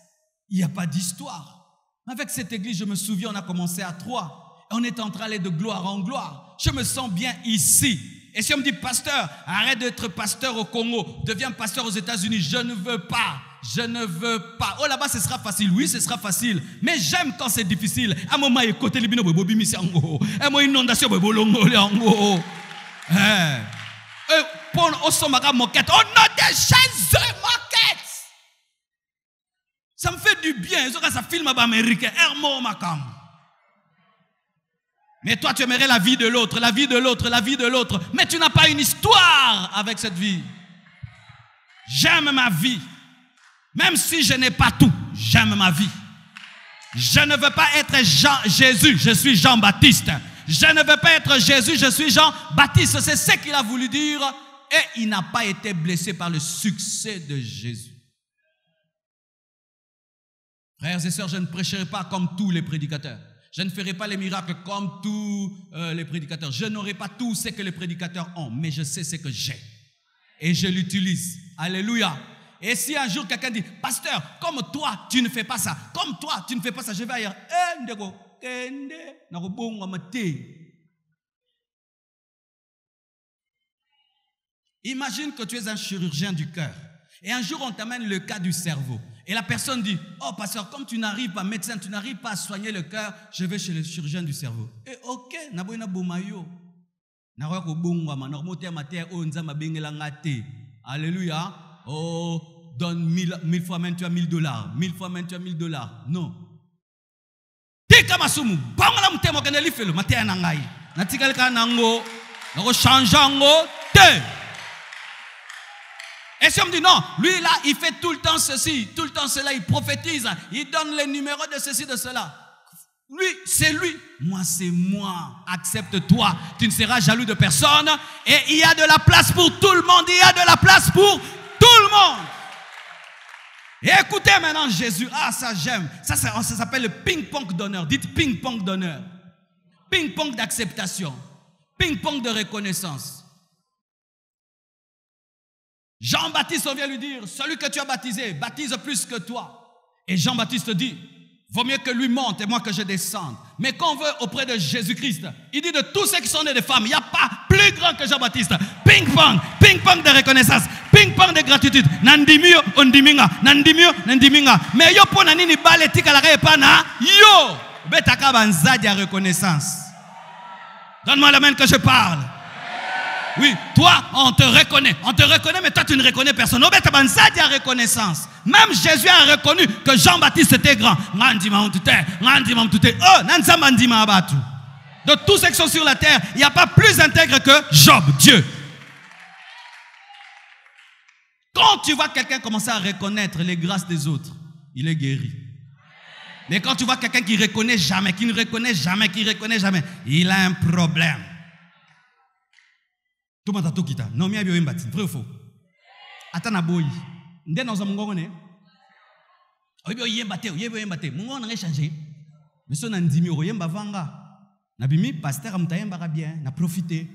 Speaker 1: Il n'y a pas d'histoire. Avec cette église, je me souviens, on a commencé à 3. On est en train d'aller de gloire en gloire. Je me sens bien ici. Et si on me dit, pasteur, arrête d'être pasteur au Congo, deviens pasteur aux États-Unis, je ne veux pas. Je ne veux pas. Oh, là-bas, ce sera facile. Oui, ce sera facile. Mais j'aime quand c'est difficile. Un moment, écoutez les bino bobi misi ango. Un moment, inondation bobo longo ango. Pour Osomaka moquette. On a des chez eux moquette. Ça me fait du bien. Ça filme à américain. Hermo Makam. Mais toi, tu aimerais la vie de l'autre, la vie de l'autre, la vie de l'autre. Mais tu n'as pas une histoire avec cette vie. J'aime ma vie. Même si je n'ai pas tout, j'aime ma vie. Je ne veux pas être Jésus, je suis Jean-Baptiste. Je ne veux pas être Jésus, je suis Jean-Baptiste. C'est ce qu'il a voulu dire. Et il n'a pas été blessé par le succès de Jésus. Frères et sœurs, je ne prêcherai pas comme tous les prédicateurs. Je ne ferai pas les miracles comme tous les prédicateurs. Je n'aurai pas tout ce que les prédicateurs ont, mais je sais ce que j'ai. Et je l'utilise. Alléluia. Et si un jour quelqu'un dit, pasteur, comme toi, tu ne fais pas ça. Comme toi, tu ne fais pas ça. Je vais ailleurs. Imagine que tu es un chirurgien du cœur. Et un jour, on t'amène le cas du cerveau. Et la personne dit, oh pasteur, comme tu n'arrives pas, médecin, tu n'arrives pas à soigner le cœur, je vais chez le chirurgien du cerveau. Et ok, alléluia. Oh, donne 1000 fois même tu as $1000. 1000 fois même tu as $1000. Non. Tikamasumu, bangala mutemo keneli felo, matea nangai. Natikalika nango, nako changeango te. Et si on me dit non, lui là, il fait tout le temps ceci, tout le temps cela, il prophétise, il donne les numéros de ceci, de cela. Lui, c'est lui. Moi, c'est moi. Accepte-toi. Tu ne seras jaloux de personne. Et il y a de la place pour tout le monde. Il y a de la place pour tout le monde. Et écoutez maintenant Jésus. Ah, ça j'aime. Ça s'appelle le ping-pong d'honneur. Dites ping-pong d'honneur. Ping-pong d'acceptation. Ping-pong de reconnaissance. Jean-Baptiste, on vient lui dire, celui que tu as baptisé, baptise plus que toi. Et Jean-Baptiste dit, vaut mieux que lui monte et moi que je descende. Mais quand on veut auprès de Jésus-Christ, il dit de tous ceux qui sont nés de femmes, il n'y a pas plus grand que Jean-Baptiste. Ping-pong, ping-pong de reconnaissance, ping-pong de gratitude. Nandimio, ondiminga, nandimio, nandiminga. Mais yo po nanini bale tika la repana, yo, betaka banzadi à reconnaissance. Donne-moi la main que je parle. Oui, toi, on te reconnaît, mais toi, tu ne reconnais personne. Il y a reconnaissance. Même Jésus a reconnu que Jean-Baptiste était grand. De tous ceux qui sont sur la terre, il n'y a pas plus intègre que Job, Dieu. Quand tu vois quelqu'un commencer à reconnaître les grâces des autres, il est guéri. Mais quand tu vois quelqu'un qui ne reconnaît jamais, il a un problème. Tout le monde a quitté. Non, mais il y a un bâtiment. Vrai ou faux? Attends, il y a un bâtiment. Il y a un bâtiment. Il y a un bâtiment. Il y a changé. Mais si on a 10 000 €, il y a un bâtiment. Nabimi, pasteur, on a bien, on a profité.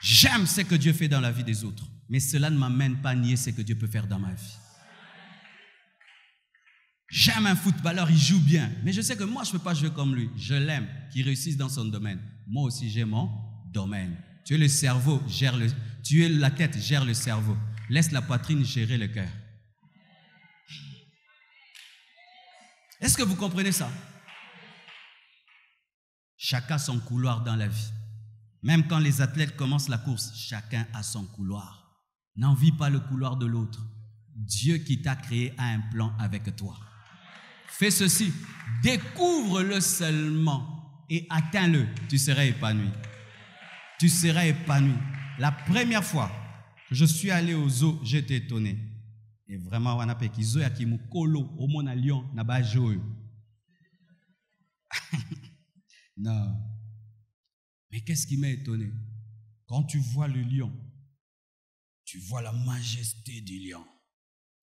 Speaker 1: J'aime ce que Dieu fait dans la vie des autres, mais cela ne m'amène pas à nier ce que Dieu peut faire dans ma vie. J'aime un footballeur, il joue bien, mais je sais que moi, je ne peux pas jouer comme lui. Je l'aime, qu'il réussisse dans son domaine. Moi aussi, j'ai mon domaine. Tu es le cerveau, tu es la tête, gère le cerveau. Laisse la poitrine gérer le cœur. Est-ce que vous comprenez ça? Chacun son couloir dans la vie. Même quand les athlètes commencent la course, chacun a son couloir. N'envie pas le couloir de l'autre. Dieu qui t'a créé a un plan avec toi. Fais ceci, découvre-le seulement et atteins-le. Tu seras épanoui. Tu seras épanoui. La première fois que je suis allé au zoo, j'étais étonné. Et vraiment, on a fait qu'ils ont qui mu kolo au mon lion na ba joyo. Non. Mais qu'est-ce qui m'a étonné? Quand tu vois le lion, tu vois la majesté du lion.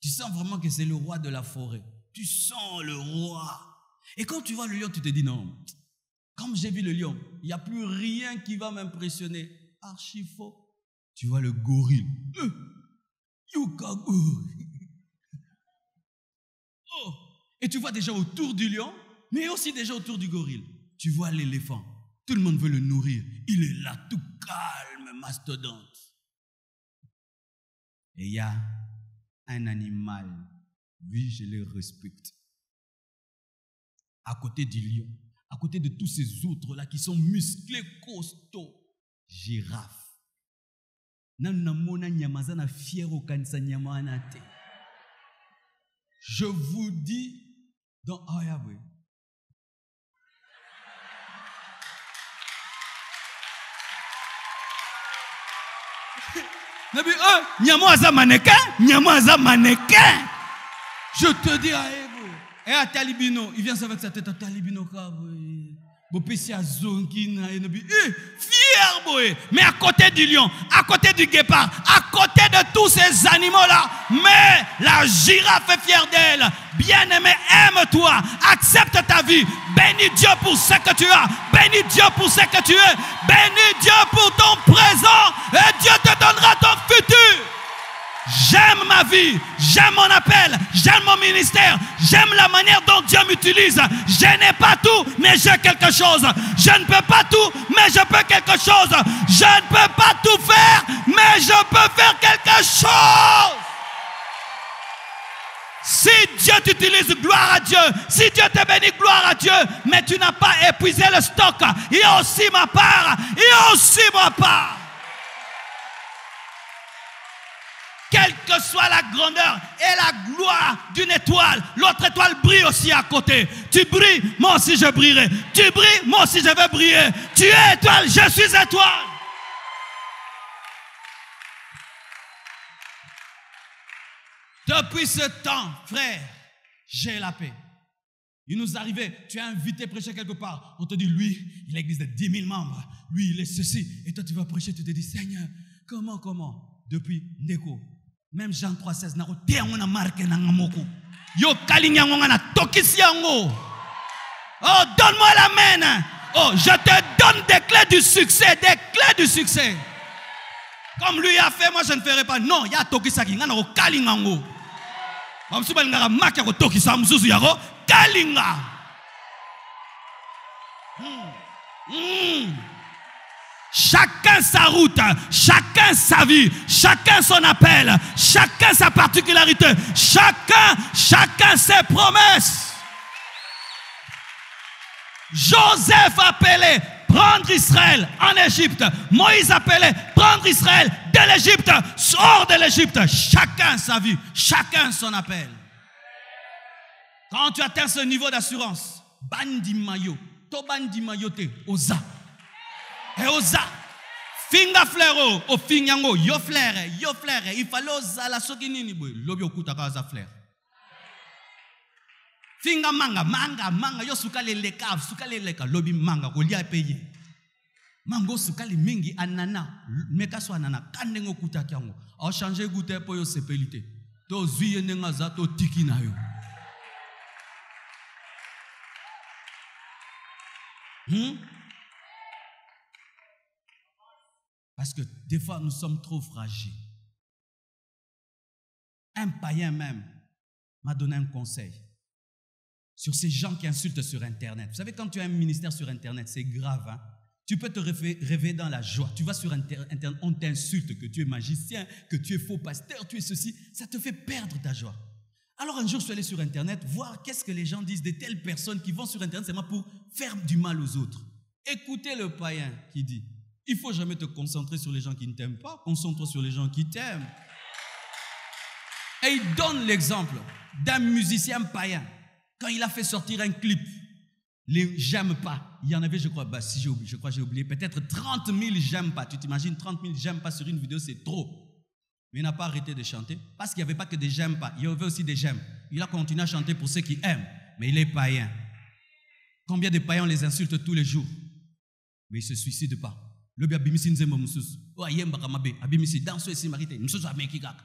Speaker 1: Tu sens vraiment que c'est le roi de la forêt. Tu sens le roi. Et quand tu vois le lion, tu te dis non. Comme j'ai vu le lion, il n'y a plus rien qui va m'impressionner. Archi faux. Tu vois le gorille. Oh. Et tu vois des gens autour du lion, mais aussi des gens autour du gorille. Tu vois l'éléphant. Tout le monde veut le nourrir. Il est là, tout calme, mastodonte. Et il y a un animal. Oui, je le respecte. À côté du lion, à côté de tous ces autres-là qui sont musclés, costauds. Girafe. Je vous dis, dans Ayabe, mannequin. Je te dis à Ebo. Et à Talibino, il vient avec sa tête à Talibino. Fier, boy. Mais à côté du lion, à côté du guépard, à côté de tous ces animaux-là, mais la girafe est fière d'elle. Bien-aimé, aime-toi, accepte ta vie. Bénis Dieu pour ce que tu as. Bénis Dieu pour ce que tu es. Bénis Dieu pour ton présent. Et Dieu te donnera ton futur. J'aime ma vie, j'aime mon appel, j'aime mon ministère, j'aime la manière dont Dieu m'utilise. Je n'ai pas tout, mais j'ai quelque chose. Je ne peux pas tout, mais je peux quelque chose. Je ne peux pas tout faire, mais je peux faire quelque chose. Si Dieu t'utilise, gloire à Dieu. Si Dieu te bénit, gloire à Dieu. Mais tu n'as pas épuisé le stock. Il y a aussi ma part. Il y a aussi ma part. Quelle que soit la grandeur et la gloire d'une étoile, l'autre étoile brille aussi à côté. Tu brilles, moi aussi je brillerai. Tu brilles, moi aussi je vais briller. Tu es étoile, je suis étoile. Depuis ce temps, frère, j'ai la paix. Il nous arrivait, tu es invité à prêcher quelque part. On te dit, lui, il a une église de 10 000 membres. Lui, il est ceci. Et toi, tu vas prêcher, tu te dis, Seigneur, comment? Depuis Ndeko. Même Jean 3,16, on a marqué dans Namoko. Yo kalinyango na tokisiango. Oh, donne-moi la main. Oh, je te donne des clés du succès, des clés du succès. Comme lui a fait, moi je ne ferai pas. Non, il y a tokisaki, ngana ko kalinyango. Amsuba ngara marqué ko tokisa msusu yako kalinga. Chacun sa route, chacun sa vie, chacun son appel, chacun sa particularité, chacun ses promesses. Joseph appelait prendre Israël en Égypte. Moïse appelait prendre Israël de l'Égypte, hors de l'Égypte. Chacun sa vie, chacun son appel. Quand tu atteins ce niveau d'assurance, bandi mayo, to bandi mayo te, oza. Et oza. Finga flero, o finyango, yo flere, il fallait oza la sokinini boy, lobi okuta kaza flere. Finga manga, yo sukale leka, lobi manga, kolia peye. Mango sukale mingi anana, mekaso anana, kandengo kuta kyango. A changer goûter pour yo sepelite. To zuye nengaza, to tiki na yo. Parce que des fois, nous sommes trop fragiles. Un païen même m'a donné un conseil sur ces gens qui insultent sur Internet. Vous savez, quand tu as un ministère sur Internet, c'est grave. Hein? Tu peux te rêver dans la joie. Tu vas sur Internet, on t'insulte que tu es magicien, que tu es faux pasteur, tu es ceci. Ça te fait perdre ta joie. Alors un jour, je suis allé sur Internet voir qu'est-ce que les gens disent de telles personnes qui vont sur Internet seulement pour faire du mal aux autres. Écoutez le païen qui dit, il ne faut jamais te concentrer sur les gens qui ne t'aiment pas, concentre-toi sur les gens qui t'aiment. Et il donne l'exemple d'un musicien païen. Quand il a fait sortir un clip, les j'aime pas, il y en avait, je crois, j'ai oublié, peut-être 30 000 j'aime pas. Tu t'imagines, 30 000 j'aime pas sur une vidéo, c'est trop. Mais il n'a pas arrêté de chanter parce qu'il n'y avait pas que des j'aime pas, il y avait aussi des j'aime. Il a continué à chanter pour ceux qui aiment, mais il est païen. Combien de païens on les insulte tous les jours? Mais ils ne se suicident pas. Le bien abimisi nzembo mususu. O ayemba kamabe, abimisi danso esi marite, mususu ameki kaka.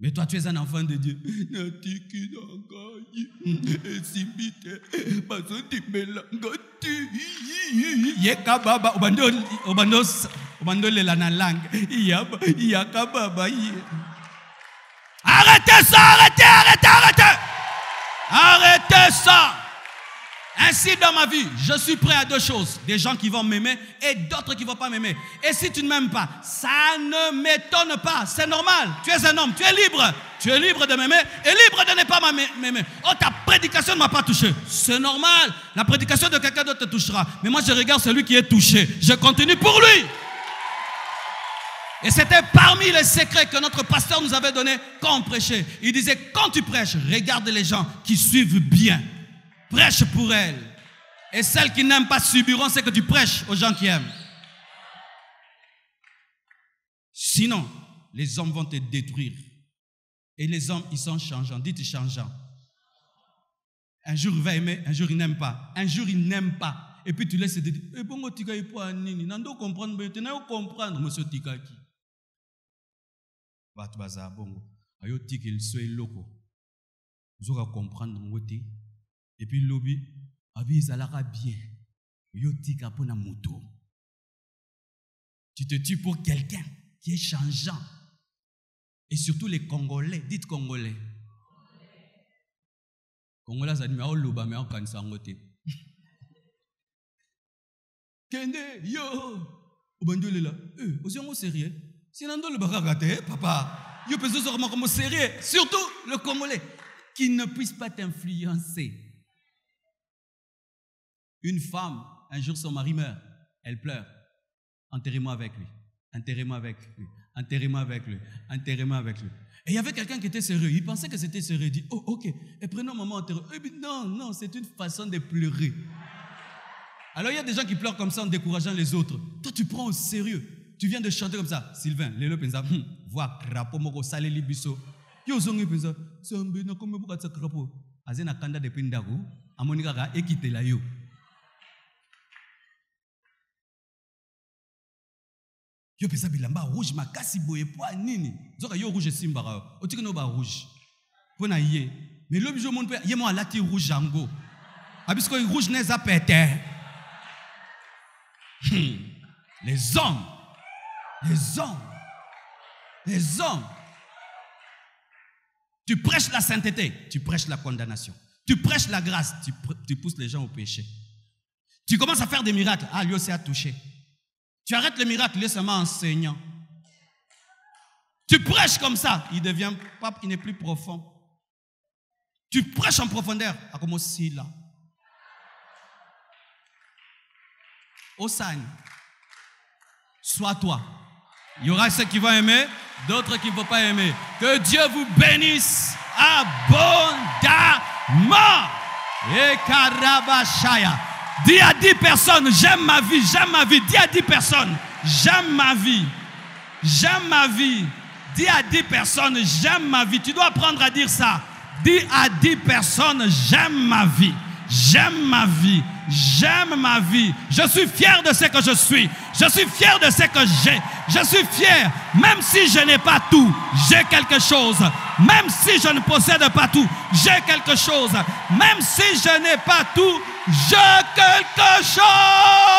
Speaker 1: Mais toi tu es un enfant de Dieu. Natiki nangai, esimbite, bazoti melangati. Yeka baba, obando lela na langue. Yaka baba. Arrêtez ça, arrêtez ça. Ainsi dans ma vie, je suis prêt à deux choses. Des gens qui vont m'aimer et d'autres qui ne vont pas m'aimer. Et si tu ne m'aimes pas, ça ne m'étonne pas. C'est normal. Tu es un homme, tu es libre. Tu es libre de m'aimer et libre de ne pas m'aimer. Oh, ta prédication ne m'a pas touché. C'est normal. La prédication de quelqu'un d'autre te touchera. Mais moi, je regarde celui qui est touché. Je continue pour lui. Et c'était parmi les secrets que notre pasteur nous avait donné quand on prêchait. Il disait, quand tu prêches, regarde les gens qui suivent bien. Prêche pour elles. Et celles qui n'aiment pas subiront ce que tu prêches aux gens qui aiment. Sinon, les hommes vont te détruire. Et les hommes, ils sont changeants. Dites changeants. Un jour, il va aimer, un jour, il n'aime pas. Un jour, il n'aime pas. Et puis, tu laisses te dire, eh bon, tika il pas nini. Nando comprendre, mais tu n'as pas comprendre, monsieur tika qui. Bat baza bongo. Ayo tika il soit loco. Vous allez comprendre, ngote. Et puis lobby, abi zalara bien. Yo tika pona moto. Tu te tues pour quelqu'un qui est changeant. Et surtout les Congolais, dites Congolais. Congolais ça dit mais on loba mais on kanisa ngote. Kende yo, obandole là. Aussi on sérieux. Sinando le bagagate papa. Yo peso so comme sérieux, surtout le Congolais qui ne puisse pas t'influencer. Une femme, un jour son mari meurt, elle pleure. Enterrez-moi avec lui, enterrez-moi avec lui, enterrez-moi avec lui, enterrez-moi avec lui. Et il y avait quelqu'un qui était sérieux, il pensait que c'était sérieux, il dit, oh ok, et prenons un moment enterré. Non, c'est une façon de pleurer. Alors il y a des gens qui pleurent comme ça en décourageant les autres. Toi tu prends au sérieux, tu viens de chanter comme ça. Sylvain, les pensa, voir crapaud moko salé libiso. Yo zongi pensa, sambe na comme beaucoup de crapaud. Azena kanda de pindago, amonika ga ekite la yo. Yo pesa bilamba rouge makasi boye po nini zoka yo rouge simbara otiki no ba rouge pona yé mais le bijo mon père yé mo alati rouge ango abisko rouge n'est pas pété. Les hommes tu prêches la sainteté, tu prêches la condamnation, tu prêches la grâce, tu pousses les gens au péché. Tu commences à faire des miracles, lui aussi a touché. Tu arrêtes le miracle, il est seulement enseignant. Tu prêches comme ça, il devient pape, il n'est plus profond. Tu prêches en profondeur, à comme aussi là. Osane. Sois toi. Il y aura ceux qui vont aimer, d'autres qui ne vont pas aimer. Que Dieu vous bénisse abondamment. Et Karabashaya. Dis à 10 personnes, j'aime ma vie, j'aime ma vie. Dis à 10 personnes, j'aime ma vie. J'aime ma vie. Dis à 10 personnes, j'aime ma vie. Tu dois apprendre à dire ça. Dis à 10 personnes, j'aime ma vie. J'aime ma vie. J'aime ma vie. Je suis fier de ce que je suis. Je suis fier de ce que j'ai. Je suis fier. Même si je n'ai pas tout, j'ai quelque chose. Même si je ne possède pas tout, j'ai quelque chose. Même si je n'ai pas tout, j'ai quelque chose.